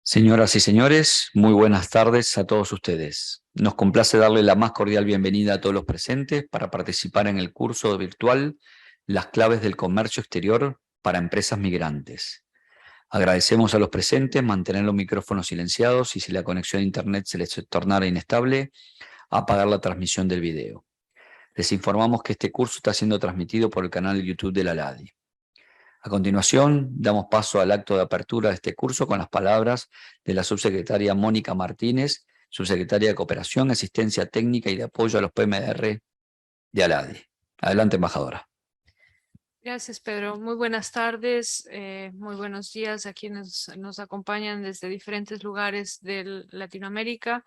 Señoras y señores, muy buenas tardes a todos ustedes. Nos complace darle la más cordial bienvenida a todos los presentes para participar en el curso virtual Las claves del comercio exterior para empresas migrantes. Agradecemos a los presentes mantener los micrófonos silenciados y si la conexión a internet se les tornara inestable, apagar la transmisión del video. Les informamos que este curso está siendo transmitido por el canal YouTube de la LADI. A continuación, damos paso al acto de apertura de este curso con las palabras de la subsecretaria Mónica Martínez, subsecretaria de Cooperación, Asistencia Técnica y de Apoyo a los PMDR de ALADI. Adelante, embajadora. Gracias, Pedro. Muy buenas tardes, muy buenos días a quienes nos acompañan desde diferentes lugares de Latinoamérica.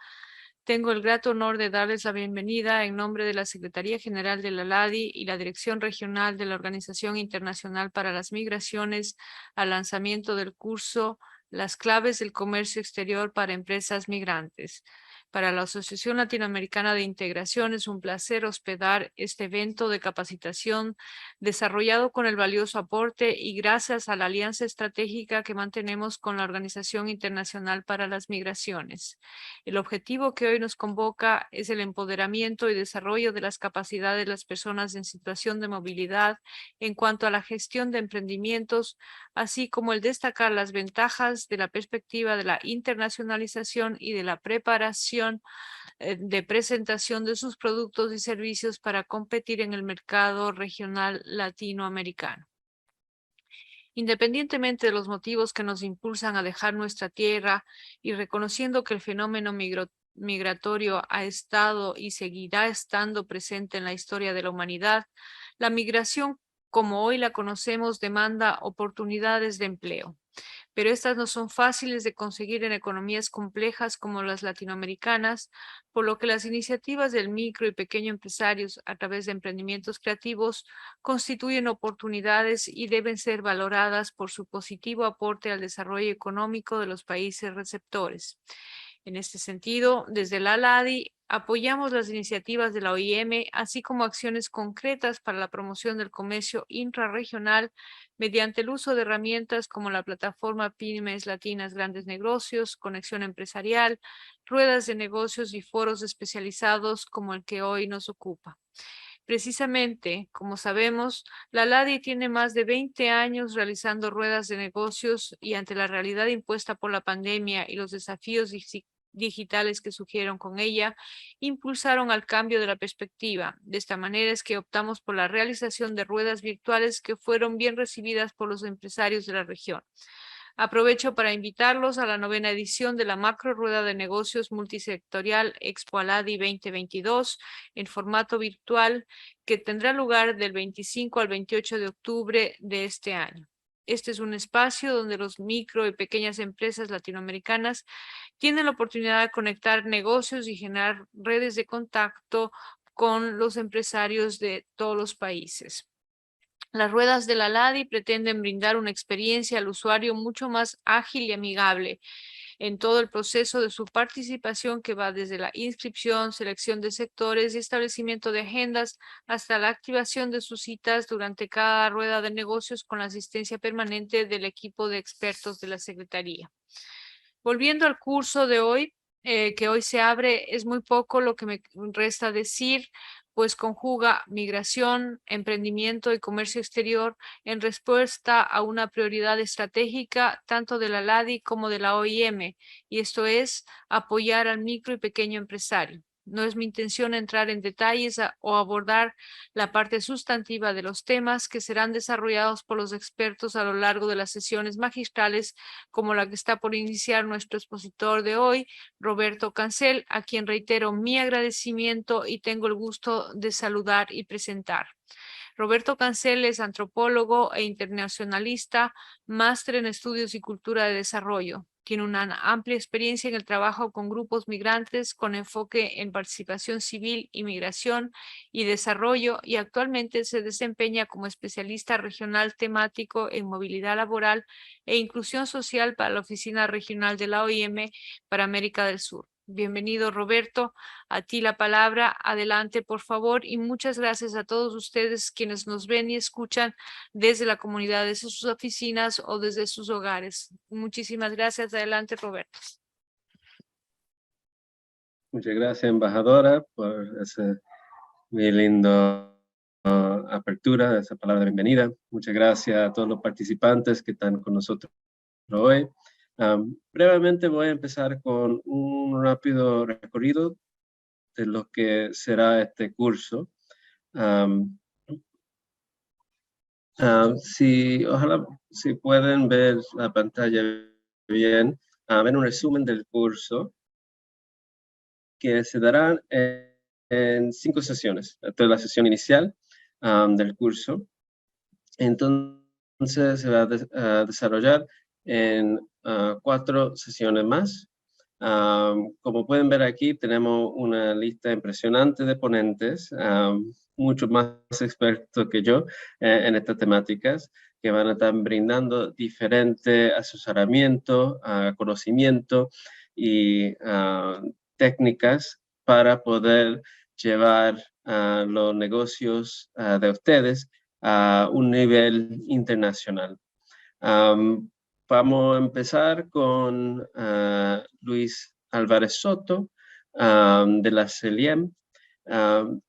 Tengo el grato honor de darles la bienvenida en nombre de la Secretaría General de la LADI y la Dirección Regional de la Organización Internacional para las Migraciones al lanzamiento del curso Las claves del comercio exterior para empresas migrantes. Para la Asociación Latinoamericana de Integración es un placer hospedar este evento de capacitación desarrollado con el valioso aporte y gracias a la alianza estratégica que mantenemos con la Organización Internacional para las Migraciones. El objetivo que hoy nos convoca es el empoderamiento y desarrollo de las capacidades de las personas en situación de movilidad en cuanto a la gestión de emprendimientos, así como el destacar las ventajas de la perspectiva de la internacionalización y de la preparación de presentación de sus productos y servicios para competir en el mercado regional latinoamericano. Independientemente de los motivos que nos impulsan a dejar nuestra tierra y reconociendo que el fenómeno migratorio ha estado y seguirá estando presente en la historia de la humanidad, la migración, como hoy la conocemos, demanda oportunidades de empleo. Pero estas no son fáciles de conseguir en economías complejas como las latinoamericanas, por lo que las iniciativas del micro y pequeño empresarios a través de emprendimientos creativos constituyen oportunidades y deben ser valoradas por su positivo aporte al desarrollo económico de los países receptores. En este sentido, desde la LADI apoyamos las iniciativas de la OIM, así como acciones concretas para la promoción del comercio intrarregional mediante el uso de herramientas como la plataforma Pymes Latinas Grandes Negocios, Conexión Empresarial, ruedas de negocios y foros especializados como el que hoy nos ocupa. Precisamente, como sabemos, la LADI tiene más de 20 años realizando ruedas de negocios y ante la realidad impuesta por la pandemia y los desafíos digitales que surgieron con ella, impulsaron al cambio de la perspectiva. De esta manera es que optamos por la realización de ruedas virtuales que fueron bien recibidas por los empresarios de la región. Aprovecho para invitarlos a la 9ª edición de la Macro Rueda de Negocios Multisectorial Expo Aladi 2022 en formato virtual que tendrá lugar del 25 al 28 de octubre de este año. Este es un espacio donde los micro y pequeñas empresas latinoamericanas tienen la oportunidad de conectar negocios y generar redes de contacto con los empresarios de todos los países. Las ruedas de la LADI pretenden brindar una experiencia al usuario mucho más ágil y amigable en todo el proceso de su participación que va desde la inscripción, selección de sectores y establecimiento de agendas hasta la activación de sus citas durante cada rueda de negocios con la asistencia permanente del equipo de expertos de la Secretaría. Volviendo al curso de hoy, que hoy se abre, es muy poco lo que me resta decir, pues conjuga migración, emprendimiento y comercio exterior en respuesta a una prioridad estratégica tanto de la LADI como de la OIM, y esto es apoyar al micro y pequeño empresario. No es mi intención entrar en detalles o abordar la parte sustantiva de los temas que serán desarrollados por los expertos a lo largo de las sesiones magistrales, como la que está por iniciar nuestro expositor de hoy, Roberto Cancel, a quien reitero mi agradecimiento y tengo el gusto de saludar y presentar. Roberto Cancel es antropólogo e internacionalista, máster en estudios y cultura de desarrollo. Tiene una amplia experiencia en el trabajo con grupos migrantes con enfoque en participación civil, inmigración y desarrollo y actualmente se desempeña como especialista regional temático en movilidad laboral e inclusión social para la Oficina Regional de la OIM para América del Sur. Bienvenido, Roberto. A ti la palabra. Adelante, por favor. Y muchas gracias a todos ustedes quienes nos ven y escuchan desde la comunidad, desde sus oficinas o desde sus hogares. Muchísimas gracias. Adelante, Roberto. Muchas gracias, embajadora, por esa muy lindo apertura, esa palabra de bienvenida. Muchas gracias a todos los participantes que están con nosotros hoy. Brevemente voy a empezar con un rápido recorrido de lo que será este curso. Ojalá si pueden ver la pantalla bien, ver un resumen del curso que se darán en 5 sesiones. Esta es la sesión inicial del curso. Entonces se va a desarrollar en 4 sesiones más. Como pueden ver aquí, tenemos una lista impresionante de ponentes, muchos más expertos que yo en estas temáticas, que van a estar brindando diferente asesoramiento, conocimiento y técnicas para poder llevar los negocios de ustedes a un nivel internacional. Vamos a empezar con Luis Álvarez Soto de la CELIEM,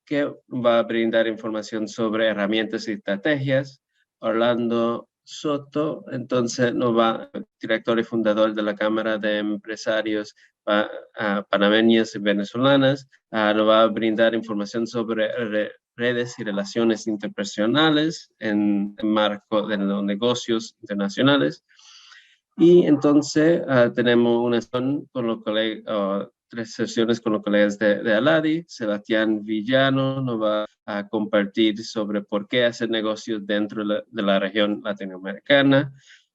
que va a brindar información sobre herramientas y estrategias. Orlando Soto, entonces, director y fundador de la Cámara de Empresarios Panameñas y Venezolanas, nos va a brindar información sobre redes y relaciones interpersonales en marco de los negocios internacionales. Y entonces tenemos una sesión con los colegas, 3 sesiones con los colegas de Aladi. Sebastián Villano nos va a compartir sobre por qué hacer negocios dentro de la región latinoamericana.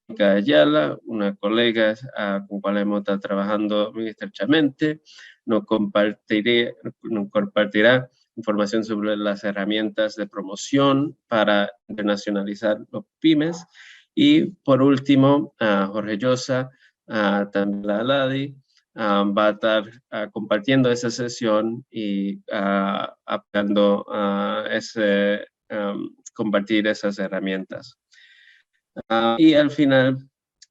Mónica Ayala, una colega con cual hemos estado trabajando muy estrechamente, nos compartirá información sobre las herramientas de promoción para internacionalizar los pymes. Y por último, Jorge Llosa, también la Aladi, va a estar compartiendo esa sesión y aplicando compartir esas herramientas. Y al final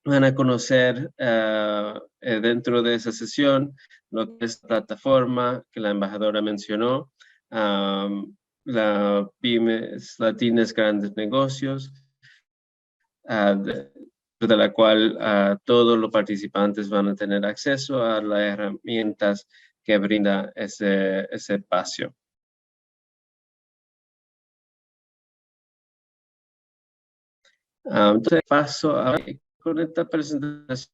van a conocer dentro de esa sesión lo que es la plataforma que la embajadora mencionó, la Pymes Latinas Grandes Negocios, de la cual todos los participantes van a tener acceso a las herramientas que brinda ese espacio. Entonces paso con esta presentación.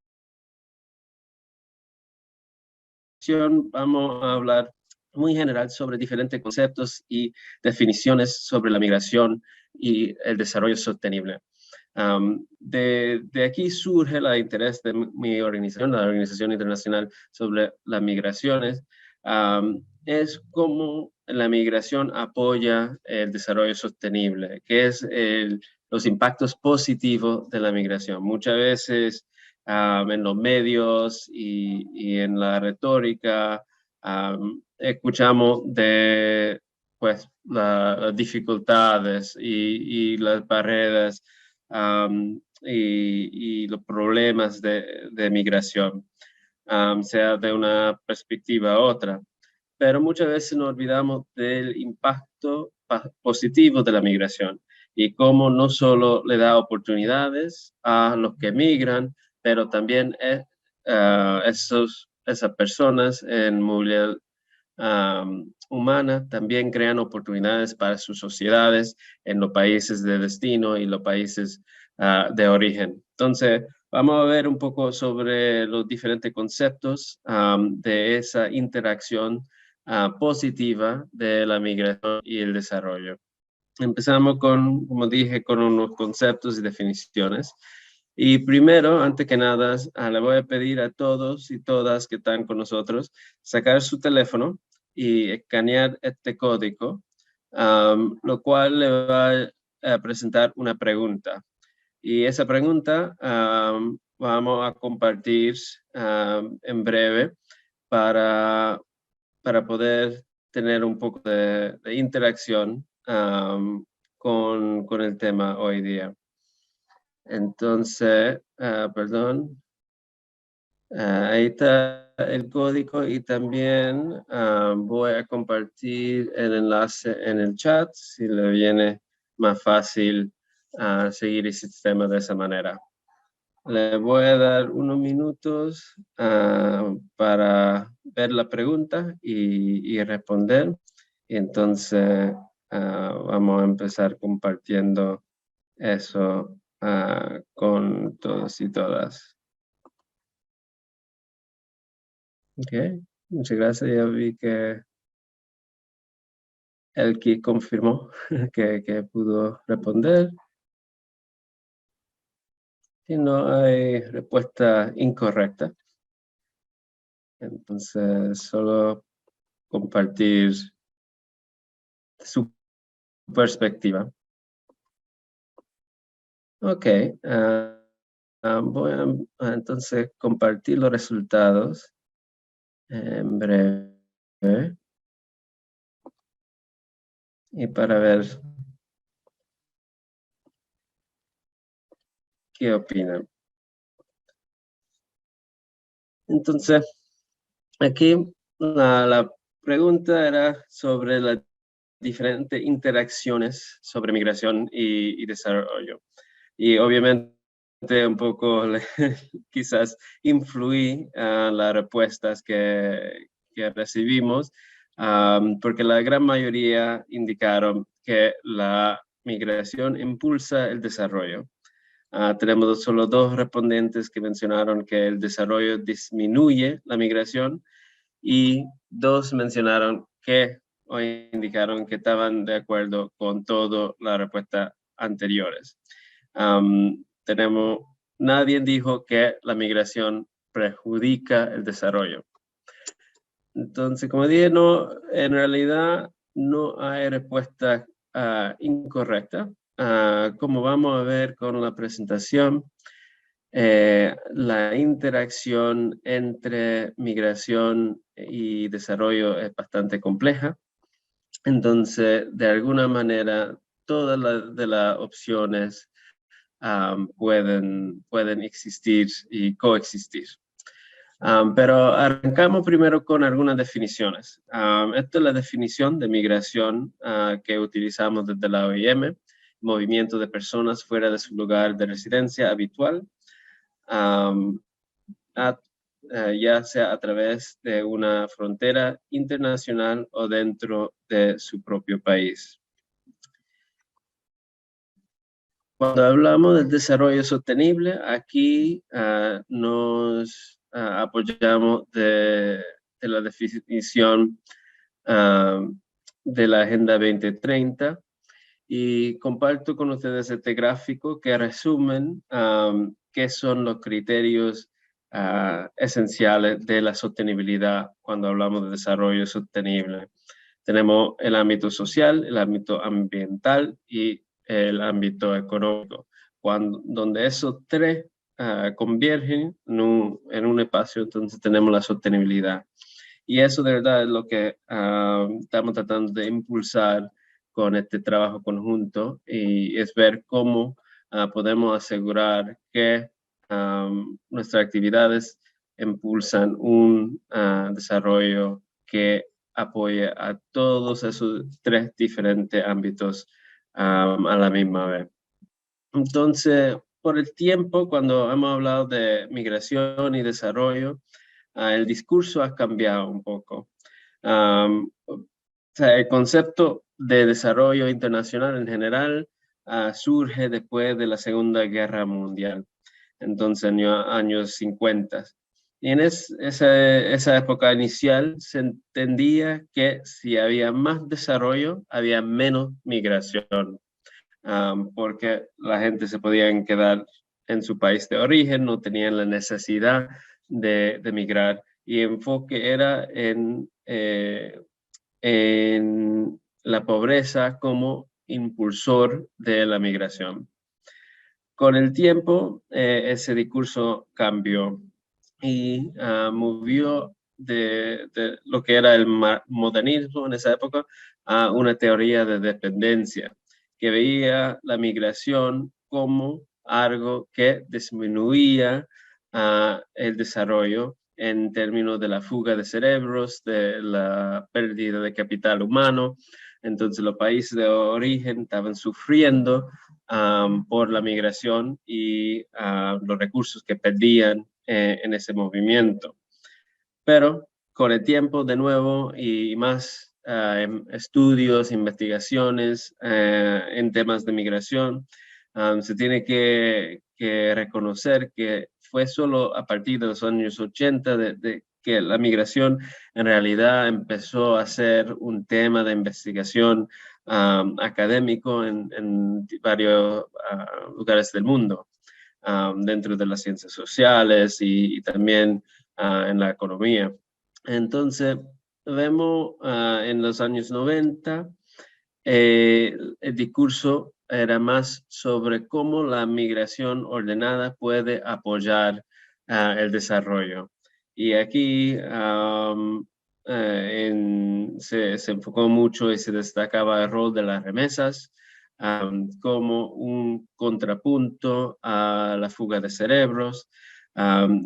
Vamos a hablar muy general sobre diferentes conceptos y definiciones sobre la migración y el desarrollo sostenible. De aquí surge el interés de mi organización, la Organización Internacional sobre las Migraciones, es cómo la migración apoya el desarrollo sostenible, que es los impactos positivos de la migración. Muchas veces en los medios y en la retórica escuchamos de pues, las dificultades y las barreras y los problemas de migración, sea de una perspectiva u otra. Pero muchas veces nos olvidamos del impacto positivo de la migración y cómo no solo le da oportunidades a los que migran, pero también esas personas en movilidad humana también crean oportunidades para sus sociedades en los países de destino y los países de origen. Entonces, vamos a ver un poco sobre los diferentes conceptos de esa interacción positiva de la migración y el desarrollo. Empezamos con, como dije, con unos conceptos y definiciones. Y primero, antes que nada, le voy a pedir a todos y todas que están con nosotros sacar su teléfono y escanear este código, lo cual le va a presentar una pregunta. Y esa pregunta vamos a compartir en breve para poder tener un poco de interacción con el tema hoy día. Entonces, perdón, ahí está el código y también voy a compartir el enlace en el chat si le viene más fácil seguir el sistema de esa manera. Le voy a dar unos minutos para ver la pregunta y responder. Y entonces vamos a empezar compartiendo eso con todos y todas. Ok, muchas gracias. Ya vi que Elki confirmó que pudo responder. Si no hay respuesta incorrecta, entonces solo compartir su perspectiva. Ok, voy a entonces compartir los resultados en breve y para ver qué opinan. Entonces, aquí la pregunta era sobre las diferentes interacciones sobre migración y desarrollo. Y obviamente un poco quizás influí a las respuestas que recibimos, porque la gran mayoría indicaron que la migración impulsa el desarrollo. Tenemos solo 2 respondentes que mencionaron que el desarrollo disminuye la migración y 2 mencionaron que o indicaron que estaban de acuerdo con todas las respuestas anteriores. Nadie dijo que la migración perjudica el desarrollo. Entonces, como dije, en realidad no hay respuesta incorrecta. Como vamos a ver con la presentación, la interacción entre migración y desarrollo es bastante compleja. Entonces, de alguna manera, todas las opciones pueden existir y coexistir. Pero arrancamos primero con algunas definiciones. Esta es la definición de migración que utilizamos desde la OIM, movimiento de personas fuera de su lugar de residencia habitual, ya sea a través de una frontera internacional o dentro de su propio país. Cuando hablamos del desarrollo sostenible, aquí nos apoyamos de la definición de la Agenda 2030 y comparto con ustedes este gráfico que resumen qué son los criterios esenciales de la sostenibilidad cuando hablamos de desarrollo sostenible. Tenemos el ámbito social, el ámbito ambiental y el ámbito económico, donde esos 3 convergen en un espacio, entonces tenemos la sostenibilidad. Y eso de verdad es lo que estamos tratando de impulsar con este trabajo conjunto y es ver cómo podemos asegurar que nuestras actividades impulsan un desarrollo que apoye a todos esos 3 diferentes ámbitos a la misma vez. Entonces, por el tiempo, cuando hemos hablado de migración y desarrollo, el discurso ha cambiado un poco. O sea, el concepto de desarrollo internacional en general surge después de la Segunda Guerra Mundial, entonces años 50. Y en esa época inicial se entendía que si había más desarrollo, había menos migración, porque la gente se podía quedar en su país de origen, no tenían la necesidad de migrar. Y el enfoque era en la pobreza como impulsor de la migración. Con el tiempo, ese discurso cambió y movió de lo que era el modernismo en esa época a una teoría de dependencia, que veía la migración como algo que disminuía el desarrollo en términos de la fuga de cerebros, de la pérdida de capital humano. Entonces los países de origen estaban sufriendo por la migración y los recursos que perdían en ese movimiento. Pero con el tiempo, de nuevo, y más estudios, investigaciones en temas de migración, se tiene que reconocer que fue solo a partir de los años 80 de que la migración en realidad empezó a ser un tema de investigación académico en varios lugares del mundo, dentro de las ciencias sociales y también en la economía. Entonces, vemos en los años 90, el discurso era más sobre cómo la migración ordenada puede apoyar el desarrollo. Y aquí se enfocó mucho y se destacaba el rol de las remesas como un contrapunto a la fuga de cerebros,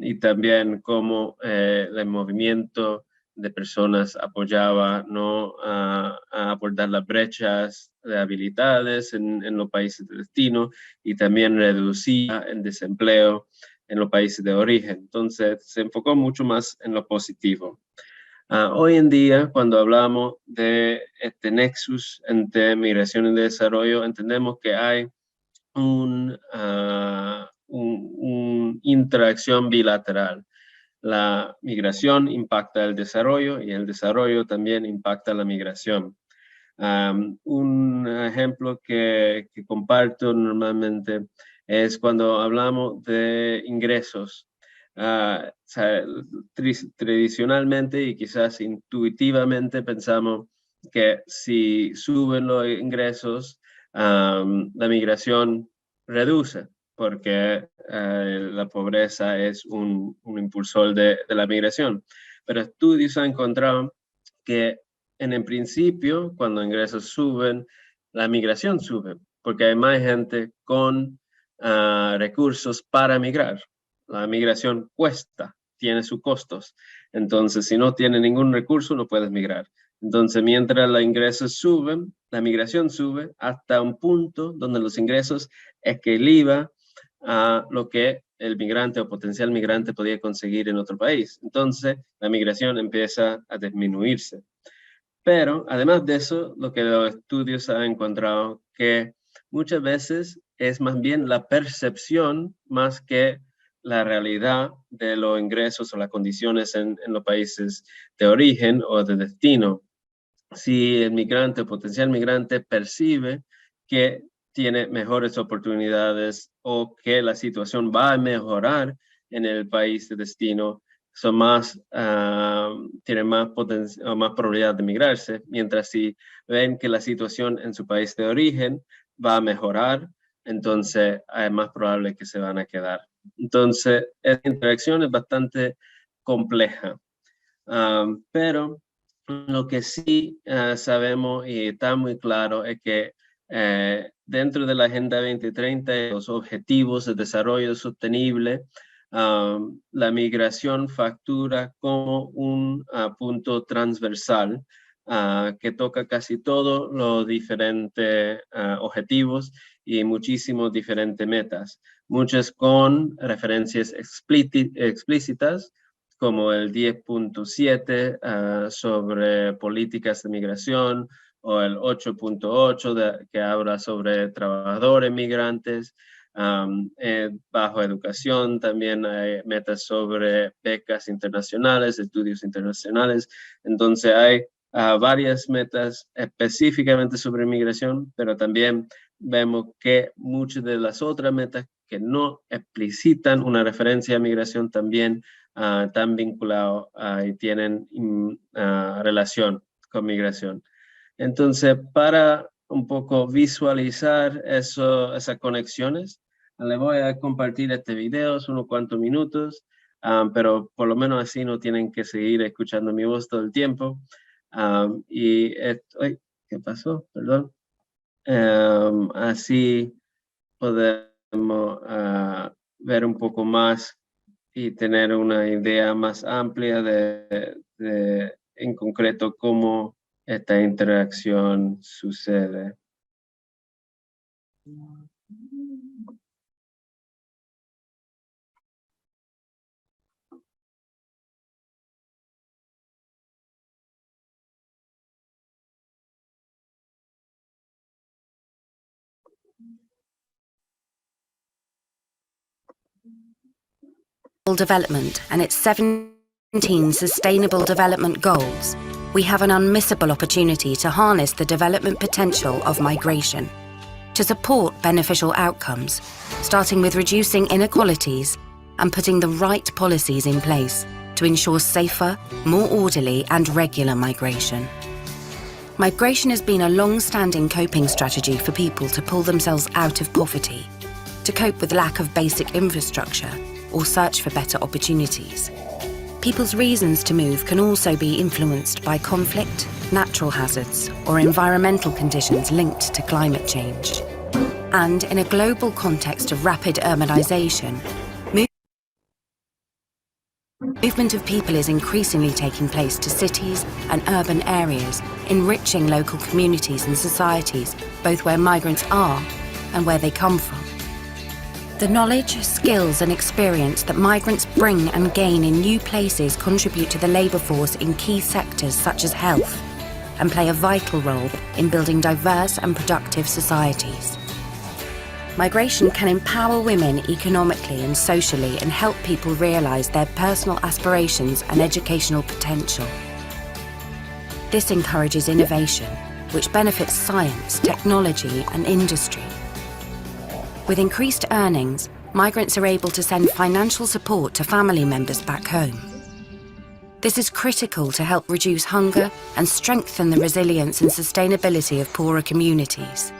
y también cómo el movimiento de personas apoyaba ¿no? a abordar las brechas de habilidades en los países de destino y también reducía el desempleo en los países de origen. Entonces se enfocó mucho más en lo positivo. Hoy en día, cuando hablamos de este nexus entre migración y desarrollo, entendemos que hay una interacción bilateral. La migración impacta el desarrollo y el desarrollo también impacta la migración. Un ejemplo que comparto normalmente es cuando hablamos de ingresos. Tradicionalmente y quizás intuitivamente pensamos que si suben los ingresos, la migración reduce, porque la pobreza es un impulsor de la migración. Pero estudios han encontrado que en el principio, cuando ingresos suben, la migración sube, porque hay más gente con recursos para migrar. La migración cuesta, tiene sus costos. Entonces, si no tienes ningún recurso, no puedes migrar. Entonces, mientras los ingresos suben, la migración sube hasta un punto donde los ingresos equilibran a lo que el migrante o potencial migrante podía conseguir en otro país. Entonces, la migración empieza a disminuirse. Pero, además de eso, lo que los estudios han encontrado que muchas veces es más bien la percepción más que la realidad de los ingresos o las condiciones en los países de origen o de destino. Si el migrante o potencial migrante percibe que tiene mejores oportunidades o que la situación va a mejorar en el país de destino, son tienen más probabilidad de migrarse, mientras si ven que la situación en su país de origen va a mejorar, entonces es más probable que se van a quedar. Entonces, esta interacción es bastante compleja, pero lo que sí sabemos y está muy claro es que dentro de la Agenda 2030 y los objetivos de desarrollo sostenible, la migración factura como un punto transversal que toca casi todos los diferentes objetivos y muchísimos diferentes metas, muchas con referencias explícitas, como el 10.7 sobre políticas de migración, o el 8.8 que habla sobre trabajadores migrantes. Bajo educación también hay metas sobre becas internacionales, estudios internacionales. Entonces hay varias metas específicamente sobre migración, pero también vemos que muchas de las otras metas que no explicitan una referencia a migración también están vinculados y tienen relación con migración. Entonces, para un poco visualizar esas conexiones, le voy a compartir este video, unos cuantos minutos, pero por lo menos así no tienen que seguir escuchando mi voz todo el tiempo. ¿Qué pasó? Perdón. Así podemos ver un poco más y tener una idea más amplia en concreto cómo esta interacción sucede. Development and its 17 Sustainable Development Goals, we have an unmissable opportunity to harness the development potential of migration, to support beneficial outcomes, starting with reducing inequalities and putting the right policies in place to ensure safer, more orderly and regular migration. Migration has been a long-standing coping strategy for people to pull themselves out of poverty, to cope with lack of basic infrastructure, or search for better opportunities. People's reasons to move can also be influenced by conflict, natural hazards, or environmental conditions linked to climate change. And in a global context of rapid urbanization, movement of people is increasingly taking place to cities and urban areas, enriching local communities and societies, both where migrants are and where they come from. The knowledge, skills and experience that migrants bring and gain in new places contribute to the labour force in key sectors such as health, and play a vital role in building diverse and productive societies. Migration can empower women economically and socially and help people realise their personal aspirations and educational potential. This encourages innovation, which benefits science, technology and industry. With increased earnings, migrants are able to send financial support to family members back home. This is critical to help reduce hunger and strengthen the resilience and sustainability of poorer communities.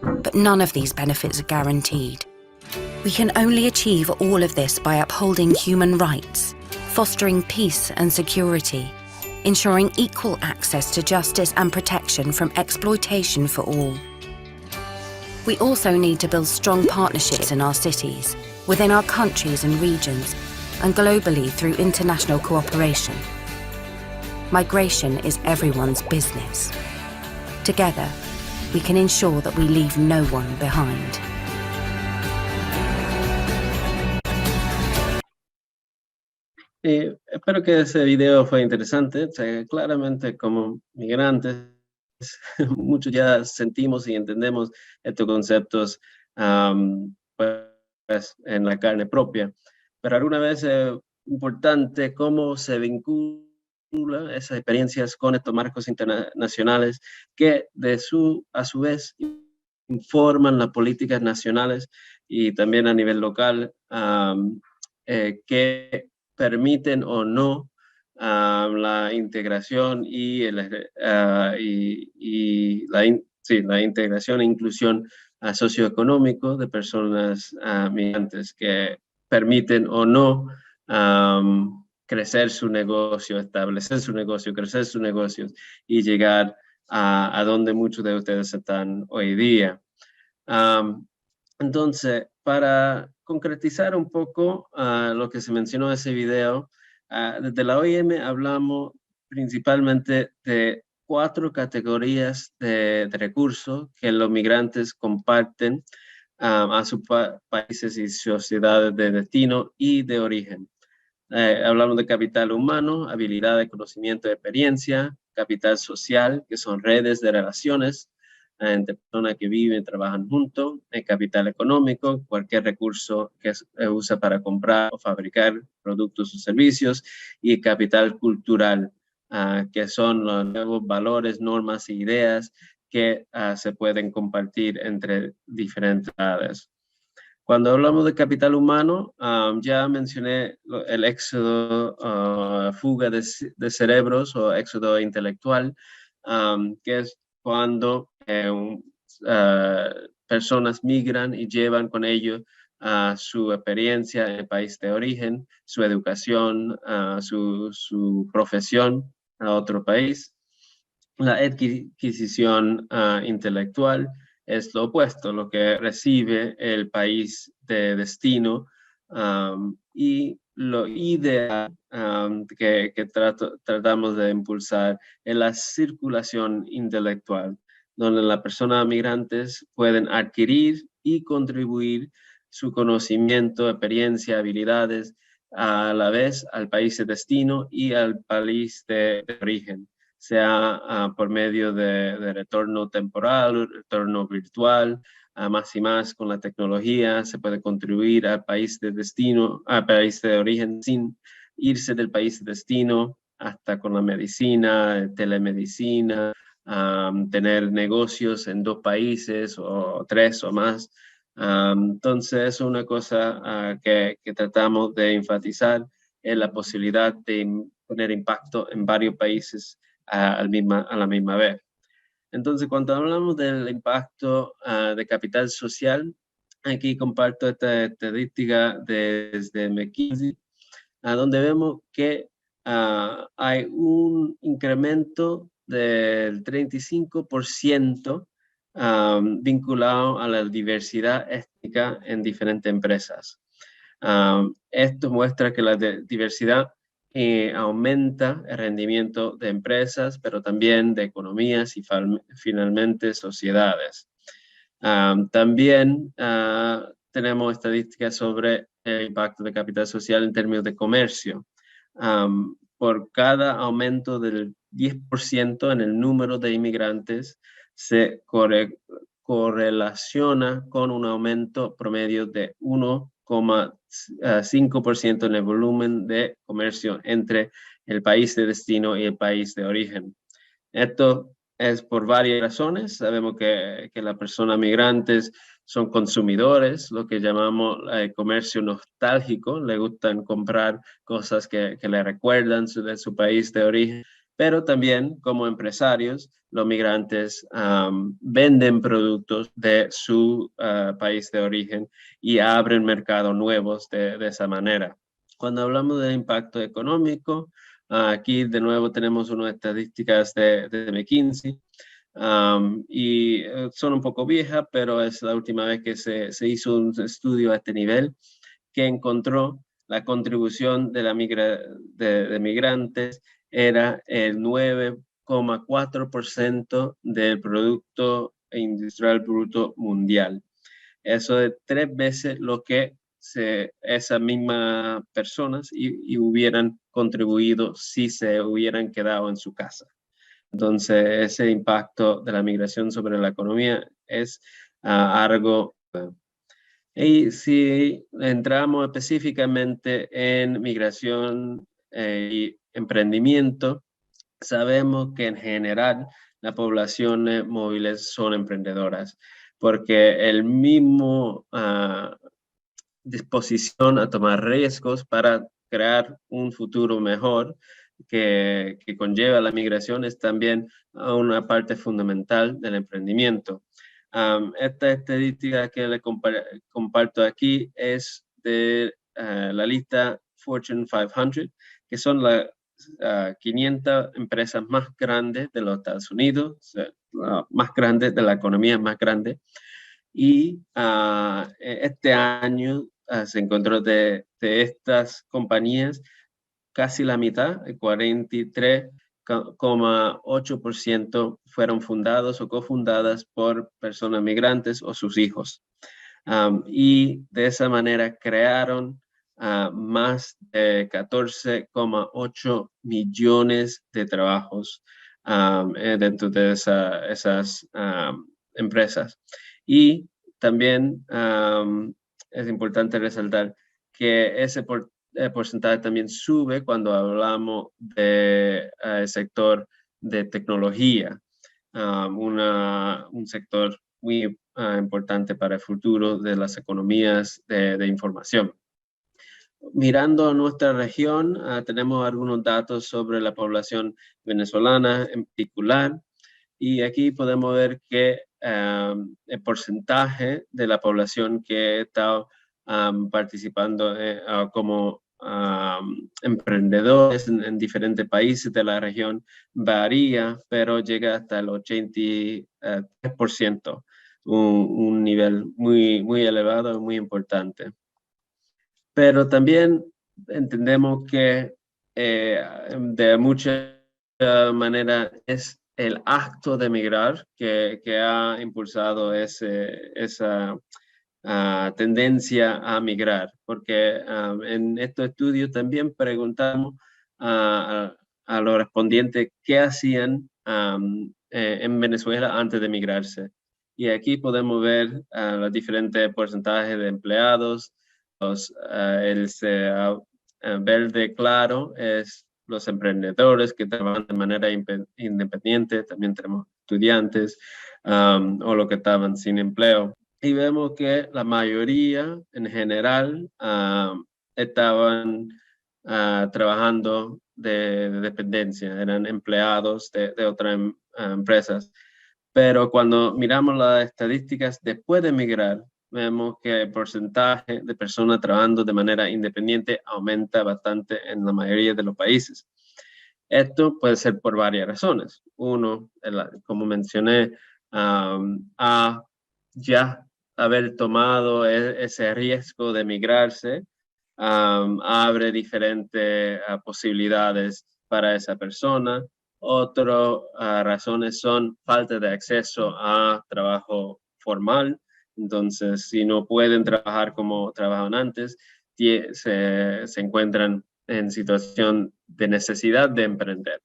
But none of these benefits are guaranteed. We can only achieve all of this by upholding human rights, fostering peace and security, ensuring equal access to justice and protection from exploitation for all. We also need to build strong partnerships in our cities, within our countries and regions, and globally through international cooperation. Migration is everyone's business. Together, we can ensure that we leave no one behind. Espero que ese video fue interesante. O sea, claramente como migrantes, muchos ya sentimos y entendemos estos conceptos pues, en la carne propia. Pero alguna vez es importante cómo se vincula esas experiencias con estos marcos internacionales que a su vez informan las políticas nacionales y también a nivel local que permiten o no la integración la integración e inclusión socioeconómico de personas migrantes que permiten o no crecer su negocio, establecer su negocio, crecer sus negocios y llegar a donde muchos de ustedes están hoy día. Entonces, para concretizar un poco lo que se mencionó en ese video, desde la OIM hablamos principalmente de 4 categorías de recursos que los migrantes comparten a sus países y sociedades de destino y de origen. Hablamos de capital humano, habilidades, conocimiento, experiencia, capital social, que son redes de relaciones entre personas que viven y trabajan juntos, capital económico, cualquier recurso que se usa para comprar o fabricar productos o servicios, y capital cultural, que son los nuevos valores, normas e ideas que se pueden compartir entre diferentes edades. Cuando hablamos de capital humano, ya mencioné el éxodo, fuga de cerebros o éxodo intelectual, que es cuando personas migran y llevan con ellos su experiencia en el país de origen, su educación, su profesión a otro país. La adquisición intelectual es lo opuesto, lo que recibe el país de destino, y lo ideal que tratamos de impulsar es la circulación intelectual, donde las personas migrantes pueden adquirir y contribuir su conocimiento, experiencia, habilidades a la vez al país de destino y al país de origen, sea por medio de retorno temporal, retorno virtual, más y más con la tecnología se puede contribuir al país de destino, al país de origen sin irse del país de destino, hasta con la medicina, telemedicina, tener negocios en 2 países o 3 o más. Entonces es una cosa que tratamos de enfatizar, es la posibilidad de poner impacto en varios países a la misma vez. Entonces, cuando hablamos del impacto de capital social, aquí comparto esta estadística desde McKinsey, donde vemos que hay un incremento del 35% vinculado a la diversidad étnica en diferentes empresas. Esto muestra que la diversidad aumenta el rendimiento de empresas, pero también de economías y finalmente sociedades. También tenemos estadísticas sobre el impacto de capital social en términos de comercio. Por cada aumento del 10% en el número de inmigrantes, se correlaciona con un aumento promedio de 1,5% en el volumen de comercio entre el país de destino y el país de origen. Esto es por varias razones. Sabemos que las personas migrantes son consumidores, lo que llamamos comercio nostálgico. Le gustan comprar cosas que le recuerdan de su país de origen, pero también como empresarios, los migrantes venden productos de su país de origen y abren mercados nuevos de esa manera. Cuando hablamos del impacto económico, aquí de nuevo tenemos unas estadísticas de McKinsey, y son un poco viejas, pero es la última vez que se hizo un estudio a este nivel que encontró la contribución de migrantes era el 9,4% del Producto Industrial Bruto Mundial. Eso es 3 veces lo que esas mismas personas y hubieran contribuido si se hubieran quedado en su casa. Entonces, ese impacto de la migración sobre la economía es algo. Y si entramos específicamente en migración y emprendimiento, sabemos que en general las poblaciones móviles son emprendedoras, porque el mismo disposición a tomar riesgos para crear un futuro mejor que conlleva la migración es también una parte fundamental del emprendimiento. Esta estadística que le comparto aquí es de la lista Fortune 500, que son las 500 empresas más grandes de los Estados Unidos, más grandes, de la economía más grande. Y este año se encontró de estas compañías casi la mitad, el 43,8% fueron fundados o cofundadas por personas migrantes o sus hijos. Y de esa manera crearon más de 14,8 millones de trabajos dentro de esas empresas. Y también es importante resaltar que ese porcentaje también sube cuando hablamos del sector de tecnología, un sector muy importante para el futuro de las economías de información. Mirando a nuestra región, tenemos algunos datos sobre la población venezolana en particular, y aquí podemos ver que el porcentaje de la población que está participando como emprendedores en diferentes países de la región varía, pero llega hasta el 83%, un nivel muy elevado, muy importante. Pero también entendemos que de mucha manera es el acto de migrar que ha impulsado esa tendencia a migrar, porque en estos estudios también preguntamos a los respondientes qué hacían en Venezuela antes de migrarse. Y aquí podemos ver los diferentes porcentajes de empleados. El verde claro es los emprendedores que trabajan de manera independiente, también tenemos estudiantes o los que estaban sin empleo. Y vemos que la mayoría en general estaban trabajando de dependencia, eran empleados de otras empresas. Pero cuando miramos las estadísticas después de migrar, vemos que el porcentaje de personas trabajando de manera independiente aumenta bastante en la mayoría de los países. Esto puede ser por varias razones. Uno, como mencioné, ya haber tomado ese riesgo de migrarse abre diferentes posibilidades para esa persona. Otras razones son falta de acceso a trabajo formal. Entonces, si no pueden trabajar como trabajaban antes, se encuentran en situación de necesidad de emprender.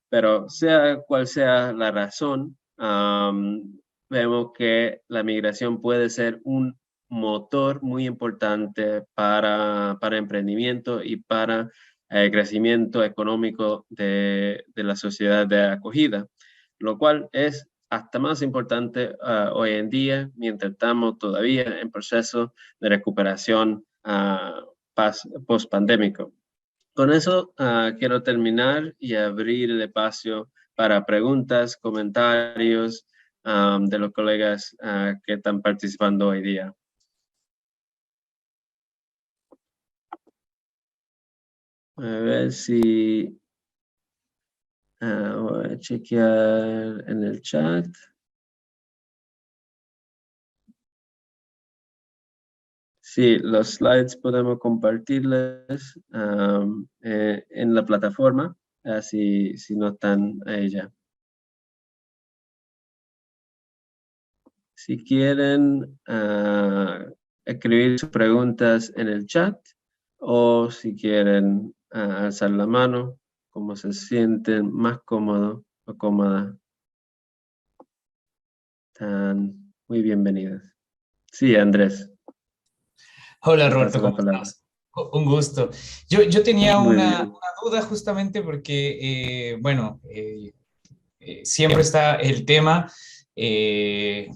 Pero sea cual sea la razón, vemos que la migración puede ser un motor muy importante para emprendimiento y para el crecimiento económico de la sociedad de acogida, lo cual es hasta más importante hoy en día, mientras estamos todavía en proceso de recuperación post-pandémico. Con eso quiero terminar y abrir el espacio para preguntas, comentarios de los colegas que están participando hoy día. A ver si voy a chequear en el chat. Sí, los slides podemos compartirles en la plataforma, si no están ahí ya. Si quieren escribir sus preguntas en el chat o si quieren alzar la mano, como se sienten más cómodos o cómoda, están muy bienvenidas. Sí, Andrés. Hola Roberto, ¿cómo estás? Un gusto. Yo tenía una duda justamente porque, siempre está el tema de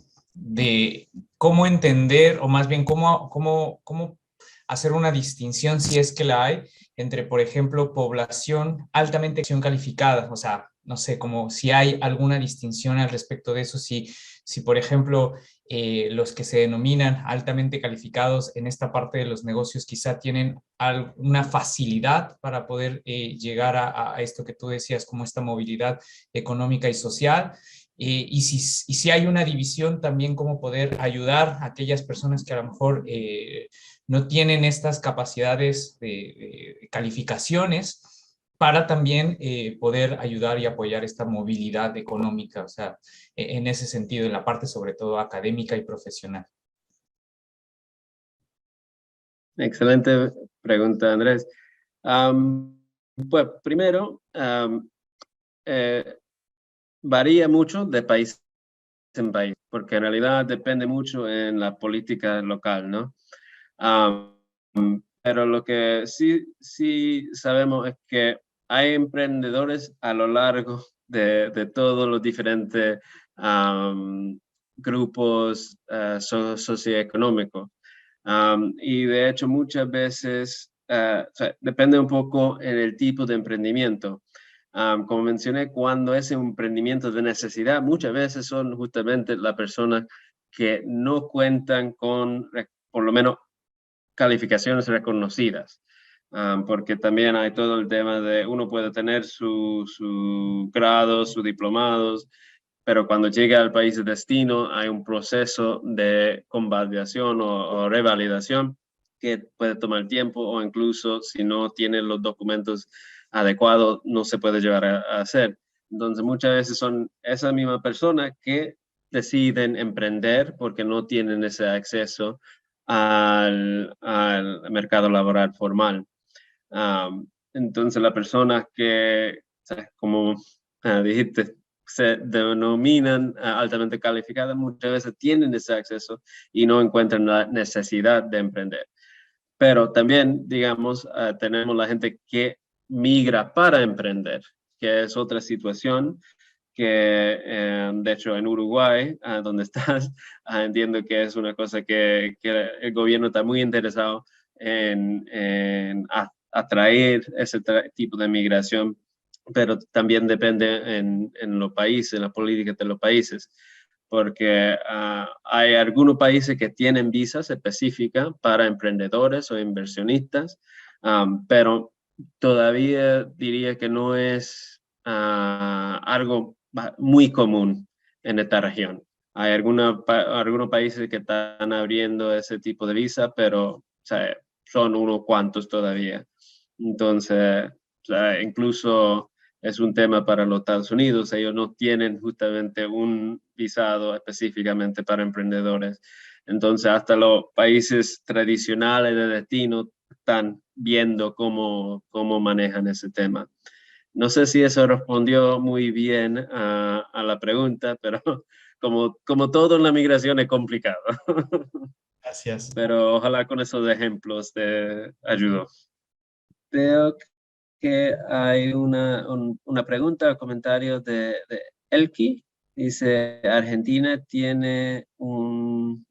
cómo entender, o más bien cómo hacer una distinción, si es que la hay, entre, por ejemplo, población altamente calificada, o sea, no sé, como si hay alguna distinción al respecto de eso, si por ejemplo, los que se denominan altamente calificados en esta parte de los negocios quizá tienen una facilidad para poder llegar a esto que tú decías, como esta movilidad económica y social, y si hay una división también, cómo poder ayudar a aquellas personas que a lo mejor no tienen estas capacidades de calificaciones, para también poder ayudar y apoyar esta movilidad económica, o sea, en ese sentido, en la parte sobre todo académica y profesional. Excelente pregunta, Andrés. Pues primero, varía mucho de país en país, porque en realidad depende mucho en la política local, ¿no? Pero lo que sí sabemos es que hay emprendedores a lo largo de todos los diferentes grupos socioeconómicos. Y de hecho muchas veces depende un poco en el tipo de emprendimiento. Como mencioné, cuando es un emprendimiento de necesidad, muchas veces son justamente las personas que no cuentan con, por lo menos, calificaciones reconocidas. Porque también hay todo el tema de uno puede tener su grado, sus diplomados, pero cuando llega al país de destino hay un proceso de convalidación o revalidación que puede tomar tiempo, o incluso si no tiene los documentos adecuados no se puede llevar a hacer. Entonces muchas veces son esas mismas personas que deciden emprender porque no tienen ese acceso al mercado laboral formal. Entonces las personas que, como dijiste, se denominan altamente calificadas, muchas veces tienen ese acceso y no encuentran la necesidad de emprender. Pero también, digamos, tenemos la gente que migra para emprender, que es otra situación que, de hecho, en Uruguay, donde estás, entiendo que es una cosa que el gobierno está muy interesado en atraer ese tipo de migración, pero también depende en los países, en las políticas de los países, porque hay algunos países que tienen visas específicas para emprendedores o inversionistas, pero todavía diría que no es algo muy común en esta región. Hay algunos países que están abriendo ese tipo de visa, pero o sea, son unos cuantos todavía. Entonces, o sea, incluso es un tema para los Estados Unidos. Ellos no tienen justamente un visado específicamente para emprendedores. Entonces, hasta los países tradicionales de destino están viendo cómo manejan ese tema. No sé si eso respondió muy bien a la pregunta, pero como todo en la migración es complicado. Gracias. Pero ojalá con esos ejemplos te ayudó. Veo que hay una pregunta o comentario de Elki. Dice, Argentina tiene un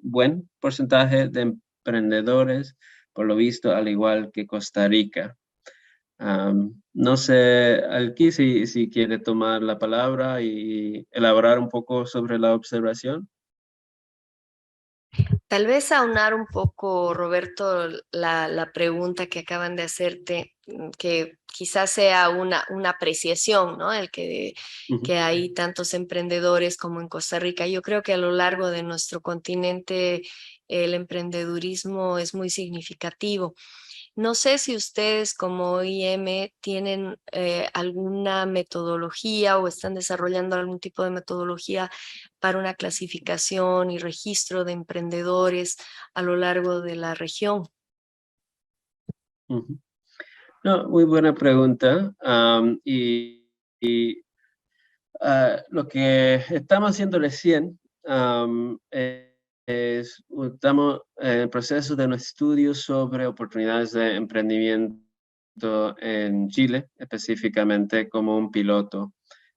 buen porcentaje de emprendedores, por lo visto, al igual que Costa Rica. No sé, Elki, si quiere tomar la palabra y elaborar un poco sobre la observación. Tal vez aunar un poco, Roberto, la pregunta que acaban de hacerte, que quizás sea una apreciación, ¿no? Que hay tantos emprendedores como en Costa Rica. Yo creo que a lo largo de nuestro continente el emprendedurismo es muy significativo. No sé si ustedes como OIM tienen alguna metodología o están desarrollando algún tipo de metodología para una clasificación y registro de emprendedores a lo largo de la región. No, muy buena pregunta. Lo que estamos haciendo recién estamos en el proceso de un estudio sobre oportunidades de emprendimiento en Chile, específicamente como un piloto.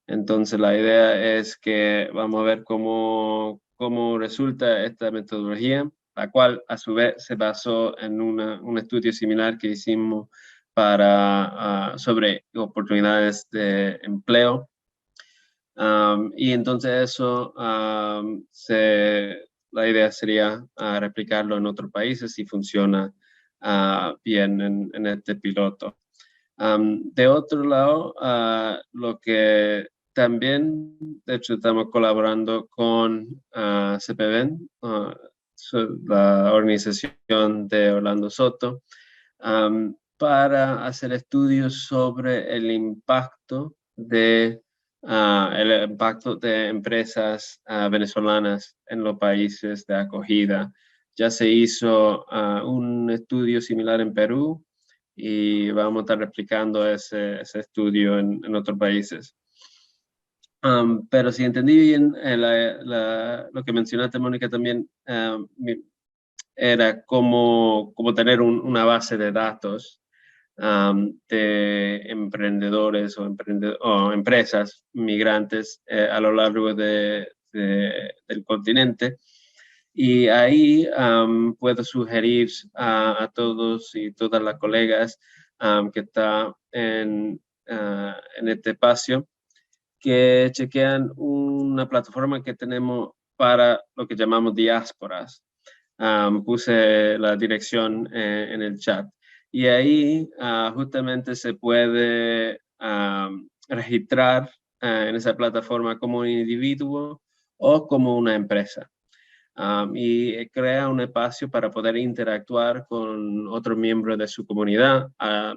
Entonces la idea es que vamos a ver cómo resulta esta metodología, la cual a su vez se basó en un estudio similar que hicimos sobre oportunidades de empleo. Y entonces eso, la idea sería replicarlo en otros países si funciona bien en este piloto. De otro lado, lo que también, de hecho, estamos colaborando con CPBEN, la organización de Orlando Soto, para hacer estudios sobre el impacto de empresas venezolanas en los países de acogida. Ya se hizo un estudio similar en Perú y vamos a estar replicando ese estudio en otros países. Pero si entendí bien lo que mencionaste, Mónica, también era cómo tener una base de datos de emprendedores o empresas migrantes a lo largo del continente. Y ahí puedo sugerir a todos y todas las colegas que están en este espacio que chequean una plataforma que tenemos para lo que llamamos diásporas. puse la dirección en el chat. Y ahí justamente se puede registrar en esa plataforma como un individuo o como una empresa. Y crea un espacio para poder interactuar con otros miembros de su comunidad a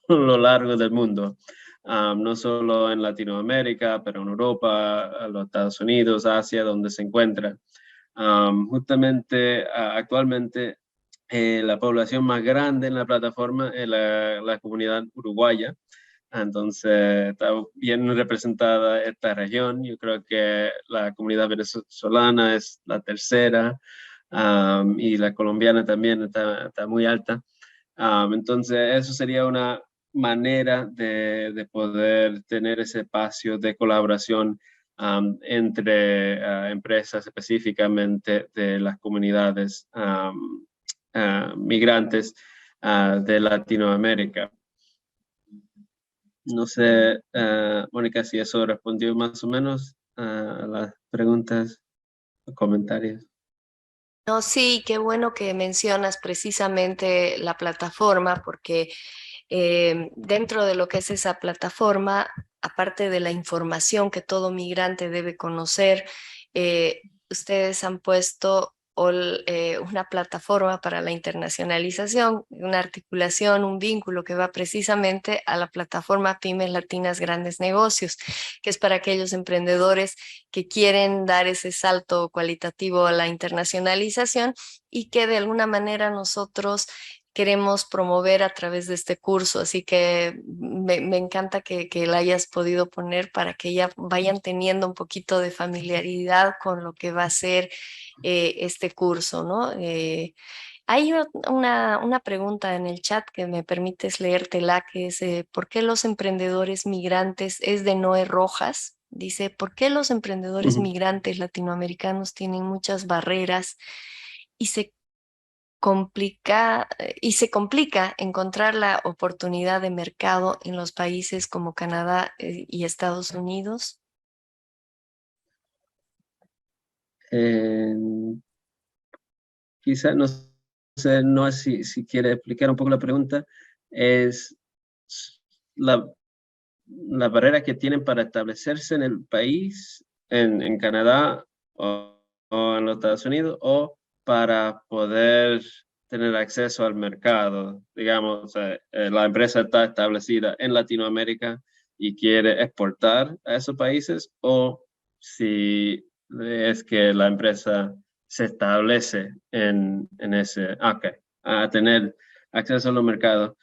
lo largo del mundo. No solo en Latinoamérica, pero en Europa, los Estados Unidos, Asia, donde se encuentra. Justamente actualmente la población más grande en la plataforma es la comunidad uruguaya. Entonces está bien representada esta región. Yo creo que la comunidad venezolana es la tercera y la colombiana también está muy alta. Entonces eso sería una manera de poder tener ese espacio de colaboración entre empresas específicamente de las comunidades migrantes de Latinoamérica. No sé, Mónica, si eso respondió más o menos a las preguntas o comentarios. No, sí, qué bueno que mencionas precisamente la plataforma, porque dentro de lo que es esa plataforma, aparte de la información que todo migrante debe conocer, ustedes han puesto una plataforma para la internacionalización, una articulación, un vínculo que va precisamente a la plataforma Pymes Latinas Grandes Negocios, que es para aquellos emprendedores que quieren dar ese salto cualitativo a la internacionalización y que de alguna manera nosotros queremos promover a través de este curso. Así que me encanta que la hayas podido poner para que ya vayan teniendo un poquito de familiaridad con lo que va a ser este curso, ¿no? Hay una pregunta en el chat que me permites leértela, que es ¿por qué los emprendedores migrantes? Es de Noé Rojas. Dice, ¿por qué los emprendedores migrantes latinoamericanos tienen muchas barreras y se complica encontrar la oportunidad de mercado en los países como Canadá y Estados Unidos? Quizá, no sé, no sé si quiere explicar un poco la pregunta, es la barrera que tienen para establecerse en el país, en Canadá o en los Estados Unidos, o para poder tener acceso al mercado. Digamos, la empresa está establecida en Latinoamérica y quiere exportar a esos países, o si es que la empresa se establece en ese, a tener acceso a los mercados.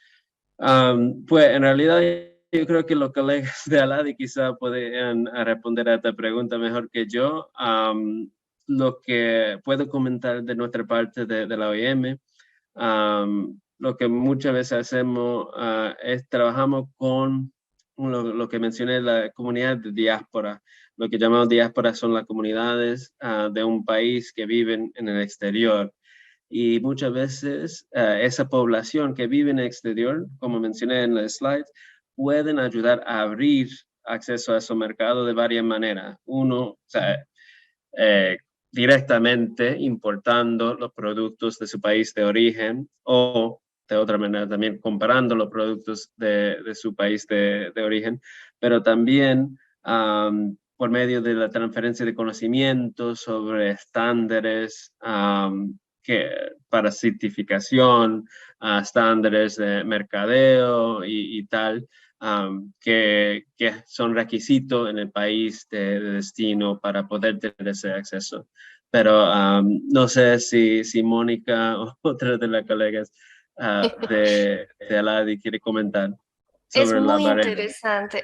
Pues en realidad yo creo que los colegas de Aladi quizá podrían responder a esta pregunta mejor que yo. Lo que puedo comentar de nuestra parte de la OIM, lo que muchas veces hacemos es trabajamos con lo que mencioné, la comunidad de diáspora. Lo que llamamos diáspora son las comunidades de un país que viven en el exterior. Y muchas veces esa población que vive en el exterior, como mencioné en el slide, pueden ayudar a abrir acceso a esos mercados de varias maneras. Uno, directamente importando los productos de su país de origen, o de otra manera también comprando los productos de su país de origen, pero también por medio de la transferencia de conocimientos sobre estándares para certificación, estándares de mercadeo y tal, que son requisitos en el país de destino para poder tener ese acceso. Pero no sé si Mónica o otra de las colegas de Aladi quiere comentar sobre la barrera.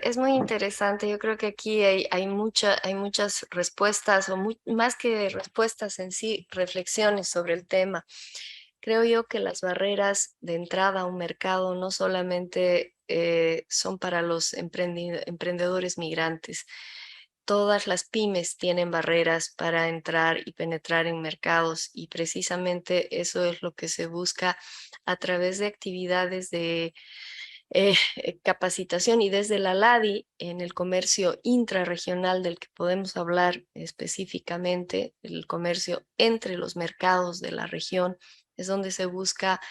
Es muy interesante. Yo creo que aquí hay muchas respuestas, o más que respuestas en sí, reflexiones sobre el tema. Creo yo que las barreras de entrada a un mercado no solamente son para los emprendedores migrantes. Todas las pymes tienen barreras para entrar y penetrar en mercados, y precisamente eso es lo que se busca a través de actividades de capacitación, y desde la LADI en el comercio intrarregional del que podemos hablar específicamente, el comercio entre los mercados de la región, es donde se busca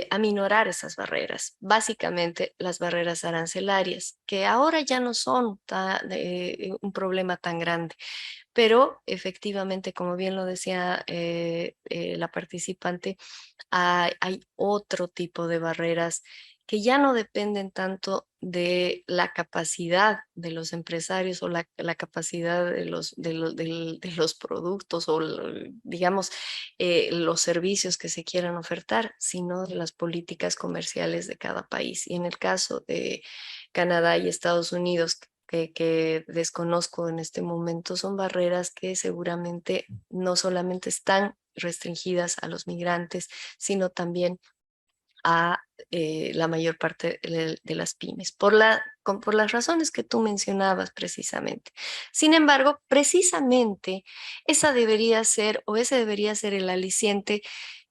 aminorar esas barreras, básicamente las barreras arancelarias, que ahora ya no son un problema tan grande, pero efectivamente, como bien lo decía la participante, hay otro tipo de barreras que ya no dependen tanto de la capacidad de los empresarios o la capacidad de los productos o, digamos, los servicios que se quieran ofertar, sino de las políticas comerciales de cada país. Y en el caso de Canadá y Estados Unidos, que desconozco en este momento, son barreras que seguramente no solamente están restringidas a los migrantes, sino también a la mayor parte de las pymes, por las razones que tú mencionabas precisamente. Sin embargo, precisamente esa debería ser, o ese debería ser el aliciente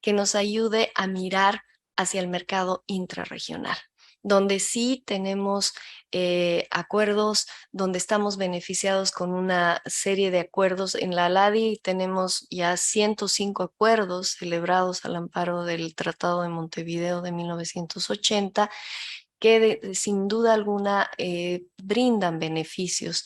que nos ayude a mirar hacia el mercado intrarregional, donde sí tenemos acuerdos, donde estamos beneficiados con una serie de acuerdos. En la LADI tenemos ya 105 acuerdos celebrados al amparo del Tratado de Montevideo de 1980, que sin duda alguna brindan beneficios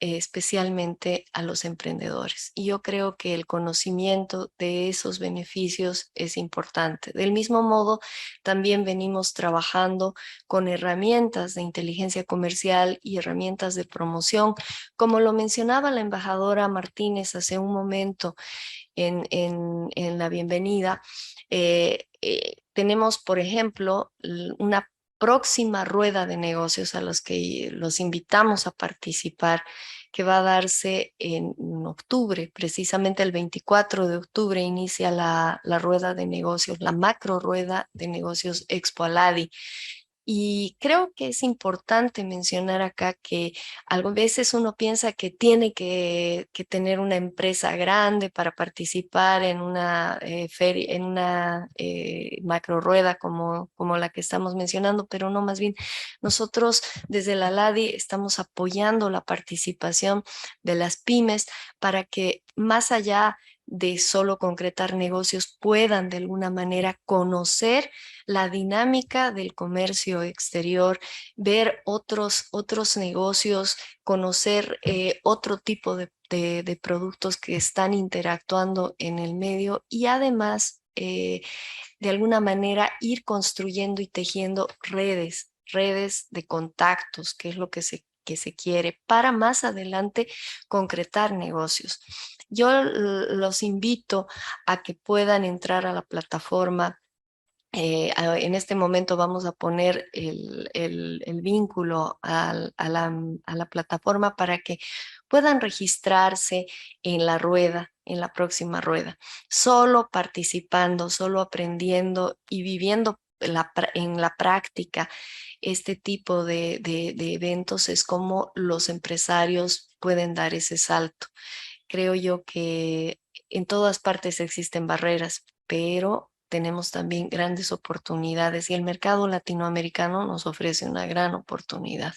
especialmente a los emprendedores. Y yo creo que el conocimiento de esos beneficios es importante. Del mismo modo, también venimos trabajando con herramientas de inteligencia comercial y herramientas de promoción, como lo mencionaba la embajadora Martínez hace un momento en la bienvenida. Tenemos, por ejemplo, una próxima rueda de negocios a los que los invitamos a participar, que va a darse en octubre, precisamente el 24 de octubre inicia la rueda de negocios, la macro rueda de negocios Expo Aladi. Y creo que es importante mencionar acá que a veces uno piensa que tiene que tener una empresa grande para participar en una feria, en una macro rueda como la que estamos mencionando, pero no, más bien nosotros desde la LADI estamos apoyando la participación de las pymes para que más allá de solo concretar negocios puedan de alguna manera conocer la dinámica del comercio exterior, ver otros negocios, conocer otro tipo de productos que están interactuando en el medio, y además de alguna manera ir construyendo y tejiendo redes de contactos, que es lo que se quiere, para más adelante concretar negocios. Yo los invito a que puedan entrar a la plataforma. En este momento vamos a poner el vínculo a la plataforma para que puedan registrarse en la rueda, en la próxima rueda. Solo participando, solo aprendiendo y viviendo en la práctica este tipo de eventos es como los empresarios pueden dar ese salto. Creo yo que en todas partes existen barreras, pero tenemos también grandes oportunidades y el mercado latinoamericano nos ofrece una gran oportunidad.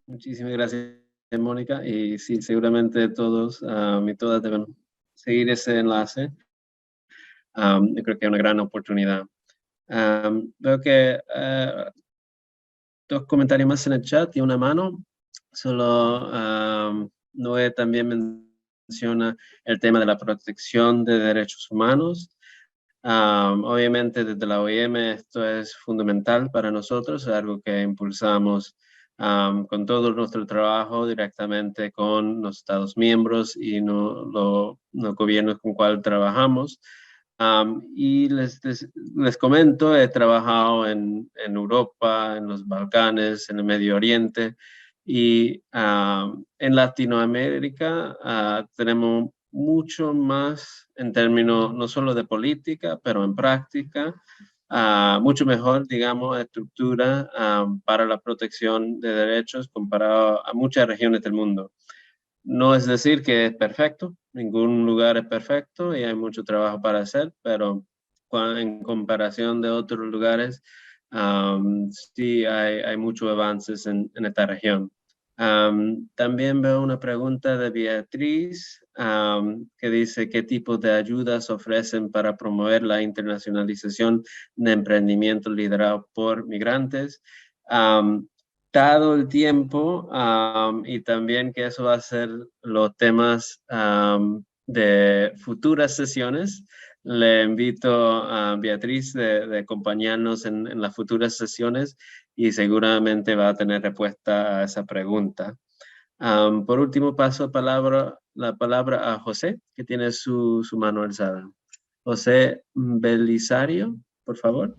Muchísimas gracias, Mónica. Y sí, seguramente todos y todas deben seguir ese enlace. Yo creo que es una gran oportunidad. Veo que dos comentarios más en el chat y una mano. Solo Noé también menciona el tema de la protección de derechos humanos. Obviamente desde la OIM esto es fundamental para nosotros, es algo que impulsamos con todo nuestro trabajo directamente con los Estados miembros y los gobiernos con cuales trabajamos. Y les comento, he trabajado en Europa, en los Balcanes, en el Medio Oriente, y en Latinoamérica tenemos mucho más en términos no solo de política, pero en práctica, mucho mejor, digamos, estructura para la protección de derechos comparado a muchas regiones del mundo. No es decir que es perfecto, ningún lugar es perfecto y hay mucho trabajo para hacer, pero en comparación de otros lugares, sí hay muchos avances en esta región. También veo una pregunta de Beatriz que dice qué tipos de ayudas ofrecen para promover la internacionalización de emprendimiento liderado por migrantes. Dado el tiempo y también que eso va a ser los temas de futuras sesiones, le invito a Beatriz de acompañarnos en las futuras sesiones y seguramente va a tener respuesta a esa pregunta. Por último, paso la palabra a José, que tiene su mano alzada. José Belisario, por favor.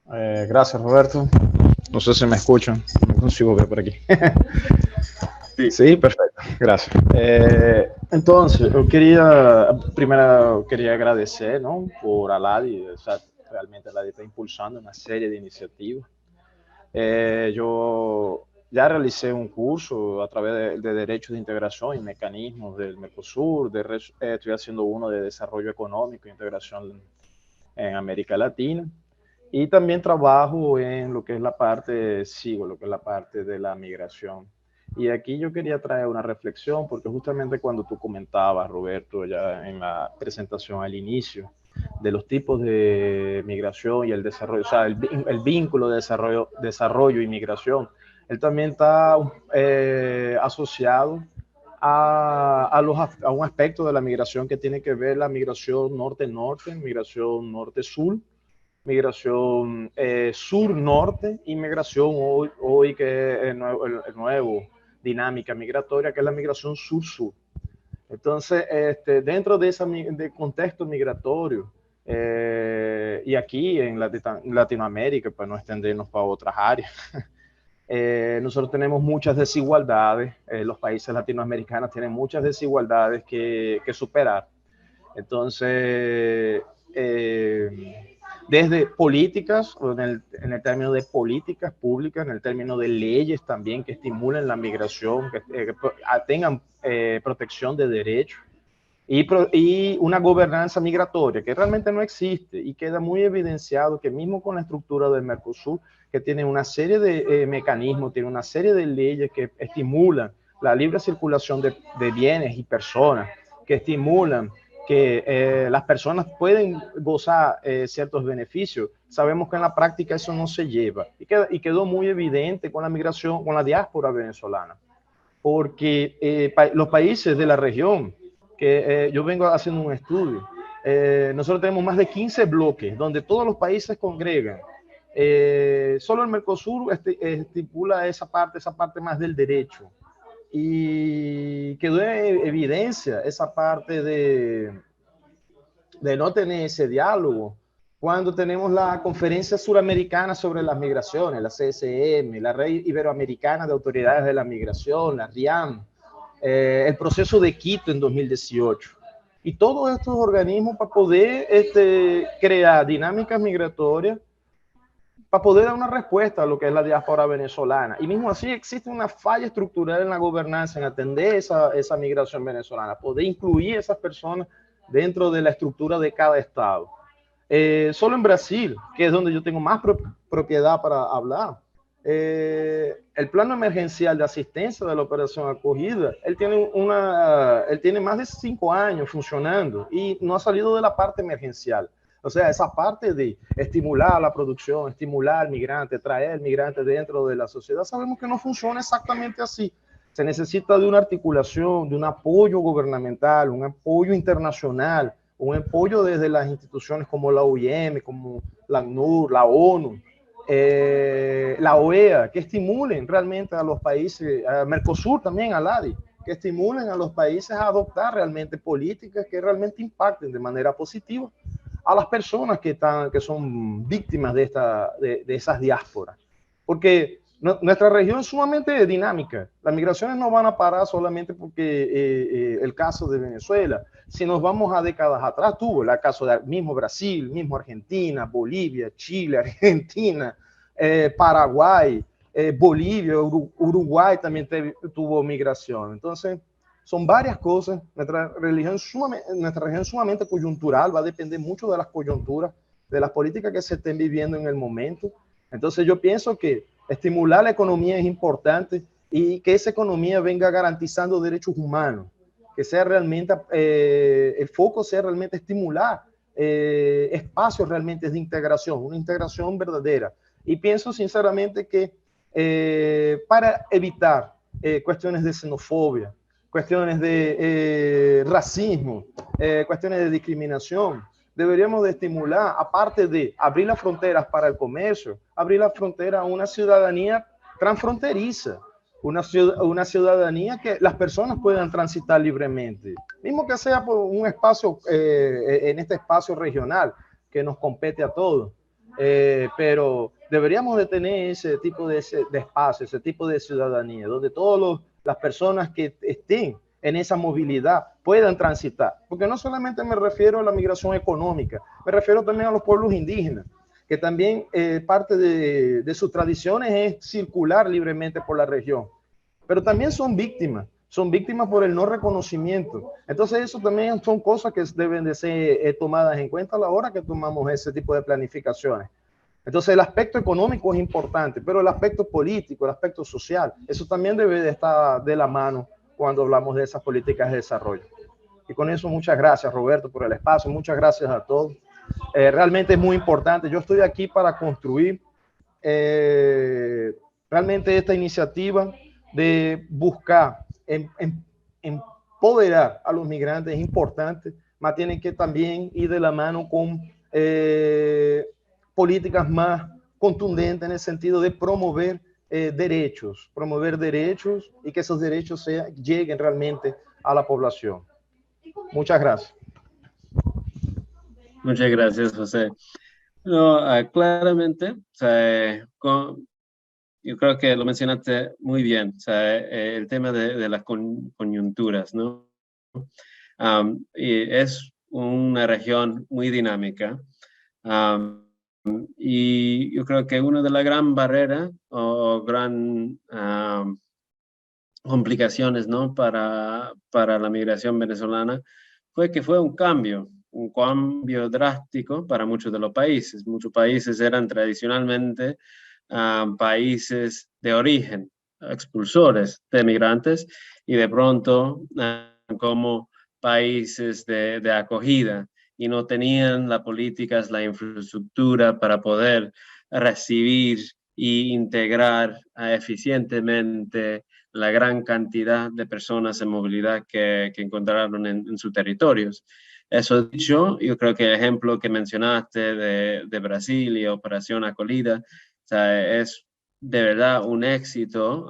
Gracias, Roberto. No sé si me escuchan, no consigo ver por aquí. Sí. Sí, perfecto, gracias. Entonces, primero quería agradecer, ¿no?, por Aladi. O sea, realmente Aladi está impulsando una serie de iniciativas. Yo ya realicé un curso a través de Derechos de Integración y Mecanismos del Mercosur. Estoy haciendo uno de Desarrollo Económico e Integración en América Latina. Y también trabajo en lo que es la parte de la migración. Y aquí yo quería traer una reflexión, porque justamente cuando tú comentabas, Roberto, ya en la presentación al inicio, de los tipos de migración y el desarrollo, o sea, el vínculo de desarrollo y migración, él también está asociado a un aspecto de la migración que tiene que ver la migración norte-norte, migración norte-sur, migración sur-norte y migración hoy que es el nuevo dinámica migratoria, que es la migración sur-sur. Entonces, dentro de ese contexto migratorio, y aquí en Latinoamérica, para no extendernos para otras áreas, nosotros tenemos muchas desigualdades, los países latinoamericanos tienen muchas desigualdades que superar. Entonces, desde políticas, en el término de políticas públicas, en el término de leyes también que estimulen la migración, que tengan protección de derechos, y una gobernanza migratoria que realmente no existe, y queda muy evidenciado que mismo con la estructura del Mercosur, que tiene una serie de mecanismos, tiene una serie de leyes que estimulan la libre circulación de bienes y personas, que estimulan que las personas pueden gozar ciertos beneficios. Sabemos que en la práctica eso no se lleva, y quedó muy evidente con la migración, con la diáspora venezolana, porque los países de la región, que yo vengo haciendo un estudio, nosotros tenemos más de 15 bloques donde todos los países congregan. Solo el Mercosur estipula esa parte más del derecho, y quedó en evidencia esa parte de no tener ese diálogo cuando tenemos la Conferencia Suramericana sobre las Migraciones, la CSM, la Red Iberoamericana de Autoridades de la Migración, la RIAM, el proceso de Quito en 2018. Y todos estos organismos para poder crear dinámicas migratorias, para poder dar una respuesta a lo que es la diáspora venezolana. Y mismo así existe una falla estructural en la gobernanza, en atender esa migración venezolana, poder incluir a esas personas dentro de la estructura de cada estado. Solo en Brasil, que es donde yo tengo más propiedad para hablar, el plano emergencial de asistencia de la operación acogida, él tiene más de 5 años funcionando y no ha salido de la parte emergencial. O sea, esa parte de estimular la producción, estimular al migrante, traer al migrante dentro de la sociedad, sabemos que no funciona exactamente así. Se necesita de una articulación, de un apoyo gubernamental, un apoyo internacional, un apoyo desde las instituciones como la OIM, como la ACNUR, la ONU, la OEA, que estimulen realmente a los países, a Mercosur también, a LADI, que estimulen a los países a adoptar realmente políticas que realmente impacten de manera positiva a las personas que son víctimas de esas diásporas. Porque nuestra región es sumamente dinámica. Las migraciones no van a parar solamente porque el caso de Venezuela. Si nos vamos a décadas atrás, tuvo el caso del mismo Brasil, mismo Argentina, Bolivia, Chile, Argentina, Paraguay, Bolivia, Uruguay también tuvo migración. Entonces, son varias cosas. Nuestra región es sumamente coyuntural, va a depender mucho de las coyunturas, de las políticas que se estén viviendo en el momento. Entonces yo pienso que estimular la economía es importante y que esa economía venga garantizando derechos humanos, que sea realmente, el foco sea realmente estimular espacios realmente de integración, una integración verdadera. Y pienso sinceramente que para evitar cuestiones de xenofobia, cuestiones de racismo, cuestiones de discriminación, deberíamos de estimular, aparte de abrir las fronteras para el comercio, abrir la frontera a una ciudadanía transfronteriza, una ciudadanía que las personas puedan transitar libremente, mismo que sea por un espacio, en este espacio regional que nos compete a todos. Pero deberíamos de tener ese tipo de espacio, ese tipo de ciudadanía, donde todas las personas que estén en esa movilidad puedan transitar. Porque no solamente me refiero a la migración económica, me refiero también a los pueblos indígenas, que también parte de sus tradiciones es circular libremente por la región. Pero también son víctimas por el no reconocimiento. Entonces eso también son cosas que deben de ser tomadas en cuenta a la hora que tomamos ese tipo de planificaciones. Entonces el aspecto económico es importante, pero el aspecto político, el aspecto social, eso también debe de estar de la mano cuando hablamos de esas políticas de desarrollo. Y con eso muchas gracias, Roberto, por el espacio, muchas gracias a todos. Realmente es muy importante. Yo estoy aquí para construir realmente esta iniciativa de buscar empoderar a los migrantes es importante, mas tienen que también ir de la mano con políticas más contundentes en el sentido de promover derechos y que esos derechos lleguen realmente a la población. Muchas gracias. Muchas gracias, José. No, claramente, o sea, yo creo que lo mencionaste muy bien, o sea, el tema de las coyunturas, ¿no? Y es una región muy dinámica. Y yo creo que una de las gran barreras o gran complicaciones, ¿no? para la migración venezolana fue que fue un cambio drástico para muchos de los países. Muchos países eran tradicionalmente países de origen, expulsores de migrantes, y de pronto como países de acogida, y no tenían las políticas, la infraestructura para poder recibir e integrar eficientemente la gran cantidad de personas en movilidad que encontraron en sus territorios. Eso dicho, yo creo que el ejemplo que mencionaste de Brasil y Operación Acolida, o sea, es de verdad un éxito,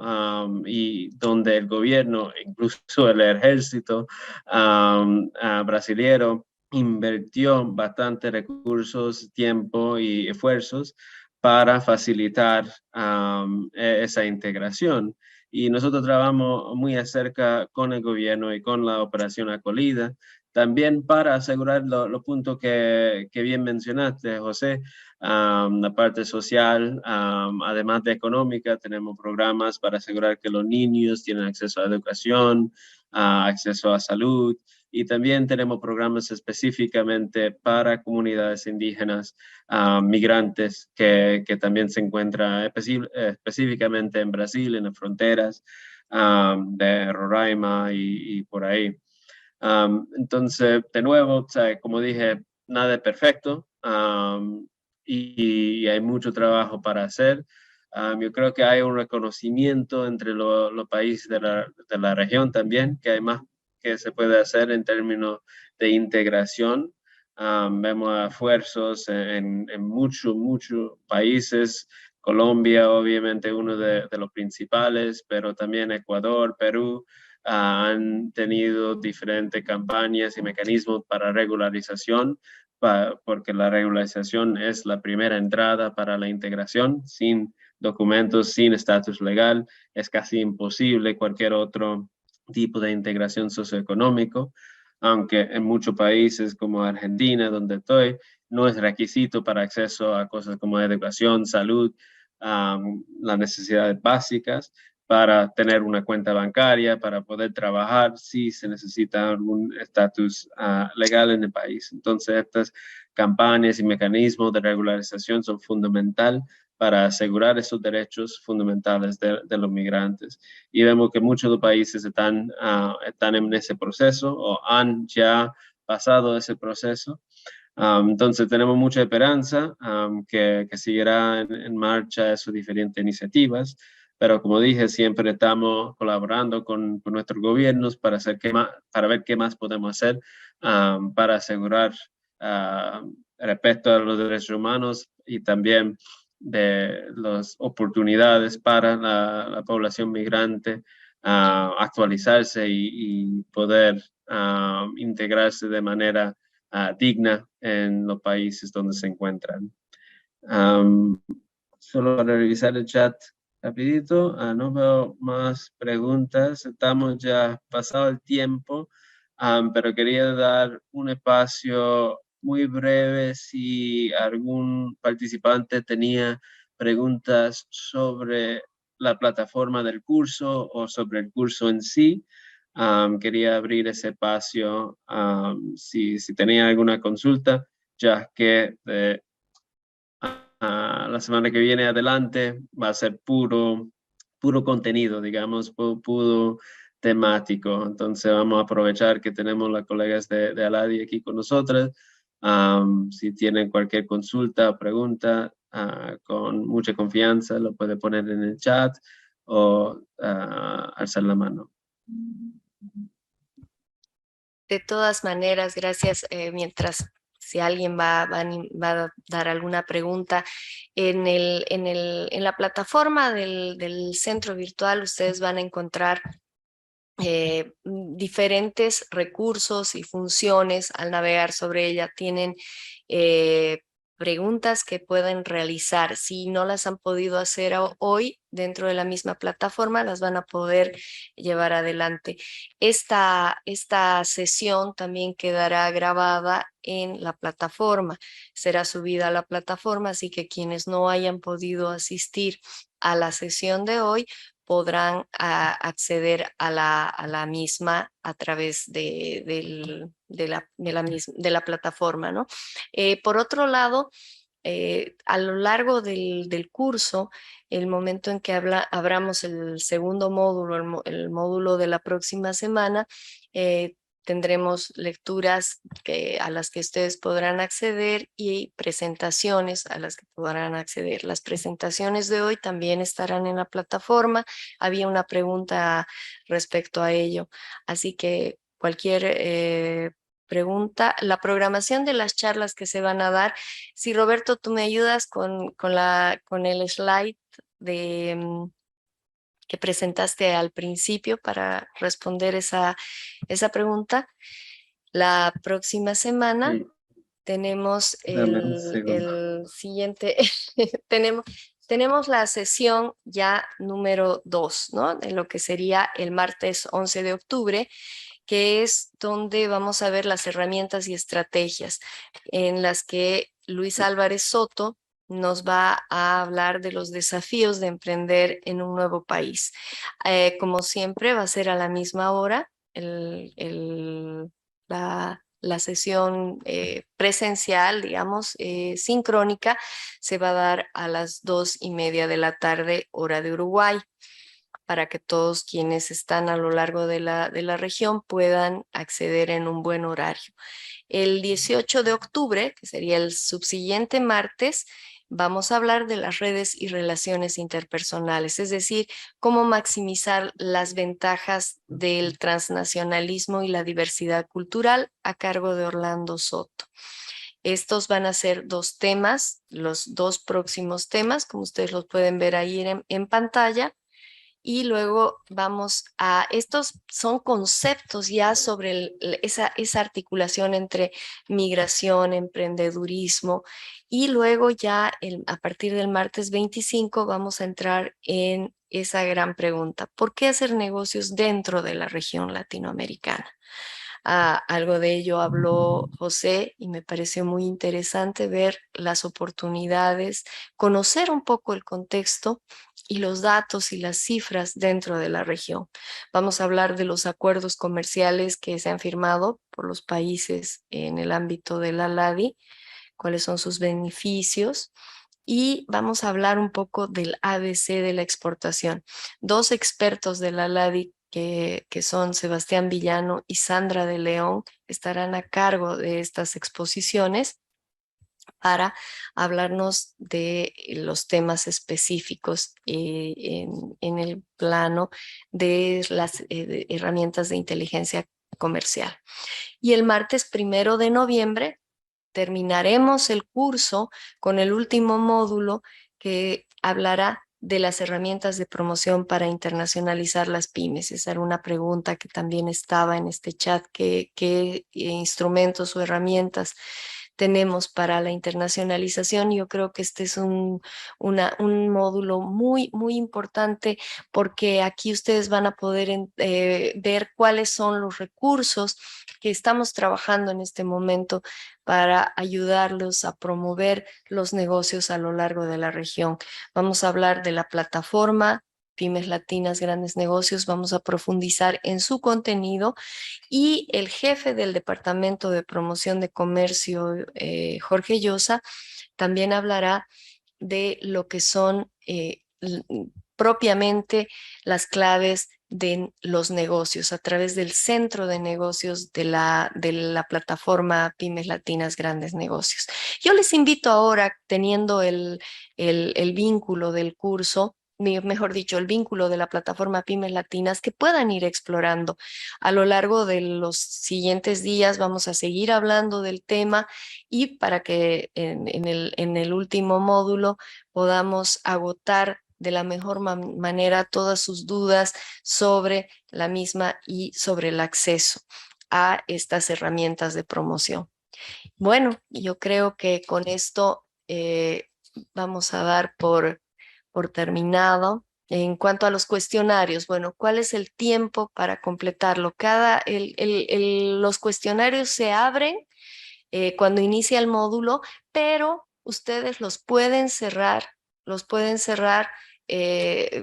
y donde el gobierno, incluso el ejército brasileño, invirtió bastante recursos, tiempo y esfuerzos para facilitar esa integración. Y nosotros trabajamos muy de cerca con el gobierno y con la Operación Acolida, también para asegurar los puntos que bien mencionaste, José, la parte social, además de económica, tenemos programas para asegurar que los niños tienen acceso a educación, acceso a salud, y también tenemos programas específicamente para comunidades indígenas, migrantes, que también se encuentran específicamente en Brasil, en las fronteras de Roraima y por ahí. Entonces, de nuevo, o sea, como dije, nada es perfecto, y hay mucho trabajo para hacer. Yo creo que hay un reconocimiento entre los países de la región también, que hay más que se puede hacer en términos de integración. Vemos esfuerzos en muchos países. Colombia, obviamente, uno de los principales, pero también Ecuador, Perú, han tenido diferentes campañas y mecanismos para regularización, porque la regularización es la primera entrada para la integración. Sin documentos, sin estatus legal, es casi imposible cualquier otro tipo de integración socioeconómico, aunque en muchos países como Argentina, donde estoy, no es requisito para acceso a cosas como educación, salud, las necesidades básicas, para tener una cuenta bancaria, para poder trabajar, si se necesita algún estatus legal en el país. Entonces, estas campañas y mecanismos de regularización son fundamentales para asegurar esos derechos fundamentales de los migrantes. Y vemos que muchos de los países están en ese proceso o han ya pasado ese proceso. Entonces tenemos mucha esperanza que seguirá en marcha esas diferentes iniciativas, pero como dije, siempre estamos colaborando con nuestros gobiernos para ver qué más podemos hacer para asegurar respeto a los derechos humanos y también de las oportunidades para la población migrante actualizarse y poder integrarse de manera digna en los países donde se encuentran. Solo para revisar el chat rapidito, no veo más preguntas, estamos ya pasado el tiempo, pero quería dar un espacio muy breve si algún participante tenía preguntas sobre la plataforma del curso o sobre el curso en sí. Quería abrir ese espacio si tenía alguna consulta, ya que la semana que viene adelante va a ser puro contenido, digamos, puro temático. Entonces vamos a aprovechar que tenemos las colegas de Aladi aquí con nosotras. Si tienen cualquier consulta o pregunta, con mucha confianza lo puede poner en el chat o alzar la mano. De todas maneras, gracias. Mientras si alguien va a dar alguna pregunta, en la plataforma del centro virtual ustedes van a encontrar diferentes recursos y funciones. Al navegar sobre ella tienen preguntas que pueden realizar. Si no las han podido hacer hoy dentro de la misma plataforma, las van a poder llevar adelante. Esta sesión también quedará grabada en la plataforma, será subida a la plataforma, así que quienes no hayan podido asistir a la sesión de hoy podrán acceder a la misma a través de la plataforma, ¿no? Por otro lado, a lo largo del curso, el momento en que abramos el segundo módulo, el módulo de la próxima semana, tendremos lecturas a las que ustedes podrán acceder y presentaciones a las que podrán acceder. Las presentaciones de hoy también estarán en la plataforma. Había una pregunta respecto a ello, así que cualquier pregunta, la programación de las charlas que se van a dar. Si Roberto, tú me ayudas con el slide que presentaste al principio para responder esa pregunta. La próxima semana sí. Tenemos el siguiente, tenemos la sesión ya número 2, ¿no? De lo que sería el martes 11 de octubre, que es donde vamos a ver las herramientas y estrategias en las que Luis Álvarez Soto nos va a hablar de los desafíos de emprender en un nuevo país. Como siempre, va a ser a la misma hora la sesión presencial, digamos, sincrónica, se va a dar a las 2:30 de la tarde, hora de Uruguay, para que todos quienes están a lo largo de la región puedan acceder en un buen horario. El 18 de octubre, que sería el subsiguiente martes, vamos a hablar de las redes y relaciones interpersonales, es decir, cómo maximizar las ventajas del transnacionalismo y la diversidad cultural, a cargo de Orlando Soto. Estos van a ser 2 temas, los 2 próximos temas, como ustedes los pueden ver ahí en pantalla. Y luego vamos estos son conceptos ya sobre esa articulación entre migración, emprendedurismo, y luego ya a partir del martes 25 vamos a entrar en esa gran pregunta: ¿por qué hacer negocios dentro de la región latinoamericana? Algo de ello habló José y me pareció muy interesante ver las oportunidades, conocer un poco el contexto y los datos y las cifras dentro de la región. Vamos a hablar de los acuerdos comerciales que se han firmado por los países en el ámbito de la LADI, cuáles son sus beneficios, y vamos a hablar un poco del ABC de la exportación. Dos expertos de la LADI que son Sebastián Villano y Sandra de León estarán a cargo de estas exposiciones para hablarnos de los temas específicos en el plano de las herramientas de inteligencia comercial. Y el martes 1 de noviembre terminaremos el curso con el último módulo que hablará de las herramientas de promoción para internacionalizar las pymes. Esa era una pregunta que también estaba en este chat, ¿qué instrumentos o herramientas tenemos para la internacionalización? Yo creo que este es un módulo muy, muy importante, porque aquí ustedes van a poder ver cuáles son los recursos que estamos trabajando en este momento para ayudarlos a promover los negocios a lo largo de la región. Vamos a hablar de la plataforma Pymes Latinas Grandes Negocios, vamos a profundizar en su contenido, y el jefe del Departamento de Promoción de Comercio, Jorge Llosa, también hablará de lo que son propiamente las claves de los negocios a través del centro de negocios de la plataforma Pymes Latinas Grandes Negocios. Yo les invito ahora, teniendo el vínculo del curso, mejor dicho, el vínculo de la plataforma Pymes Latinas, que puedan ir explorando. A lo largo de los siguientes días vamos a seguir hablando del tema, y para que en el último módulo podamos agotar de la mejor manera todas sus dudas sobre la misma y sobre el acceso a estas herramientas de promoción. Bueno, yo creo que con esto vamos a dar por terminado. En cuanto a los cuestionarios, bueno, ¿cuál es el tiempo para completarlo? Los cuestionarios se abren cuando inicia el módulo, pero ustedes los pueden cerrar,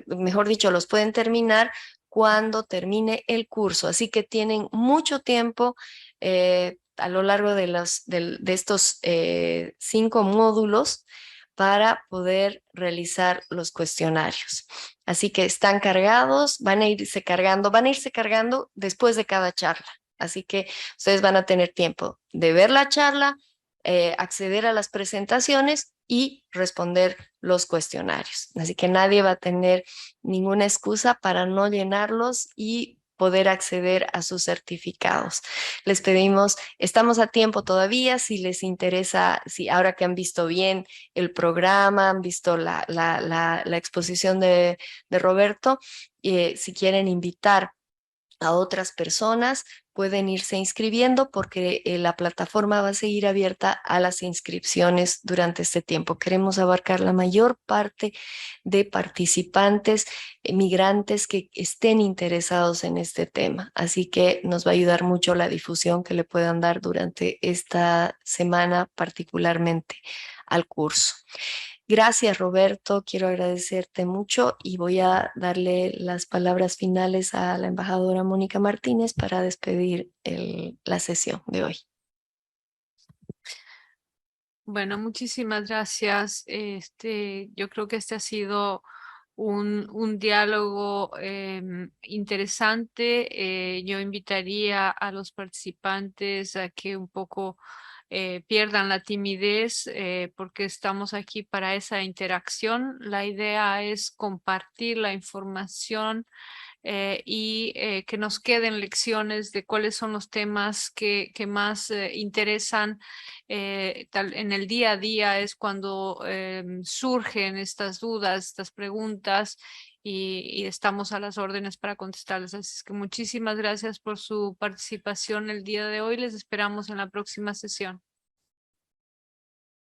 mejor dicho, los pueden terminar cuando termine el curso. Así que tienen mucho tiempo a lo largo de estos 5 módulos para poder realizar los cuestionarios. Así que están cargados, van a irse cargando después de cada charla. Así que ustedes van a tener tiempo de ver la charla, acceder a las presentaciones y responder los cuestionarios. Así que nadie va a tener ninguna excusa para no llenarlos y poder acceder a sus certificados. Les pedimos, estamos a tiempo todavía, si les interesa, si ahora que han visto bien el programa, han visto la exposición de Roberto, si quieren invitar a otras personas, pueden irse inscribiendo, porque la plataforma va a seguir abierta a las inscripciones durante este tiempo. Queremos abarcar la mayor parte de participantes migrantes que estén interesados en este tema. Así que nos va a ayudar mucho la difusión que le puedan dar durante esta semana, particularmente al curso. Gracias, Roberto. Quiero agradecerte mucho y voy a darle las palabras finales a la embajadora Mónica Martínez para despedir la sesión de hoy. Bueno, muchísimas gracias. Yo creo que este ha sido un diálogo interesante. Yo invitaría a los participantes a que un poco pierdan la timidez, porque estamos aquí para esa interacción. La idea es compartir la información y que nos queden lecciones de cuáles son los temas que más interesan en el día a día. Es cuando surgen estas dudas, estas preguntas, y estamos a las órdenes para contestarlas. Así que muchísimas gracias por su participación el día de hoy. Les esperamos en la próxima sesión.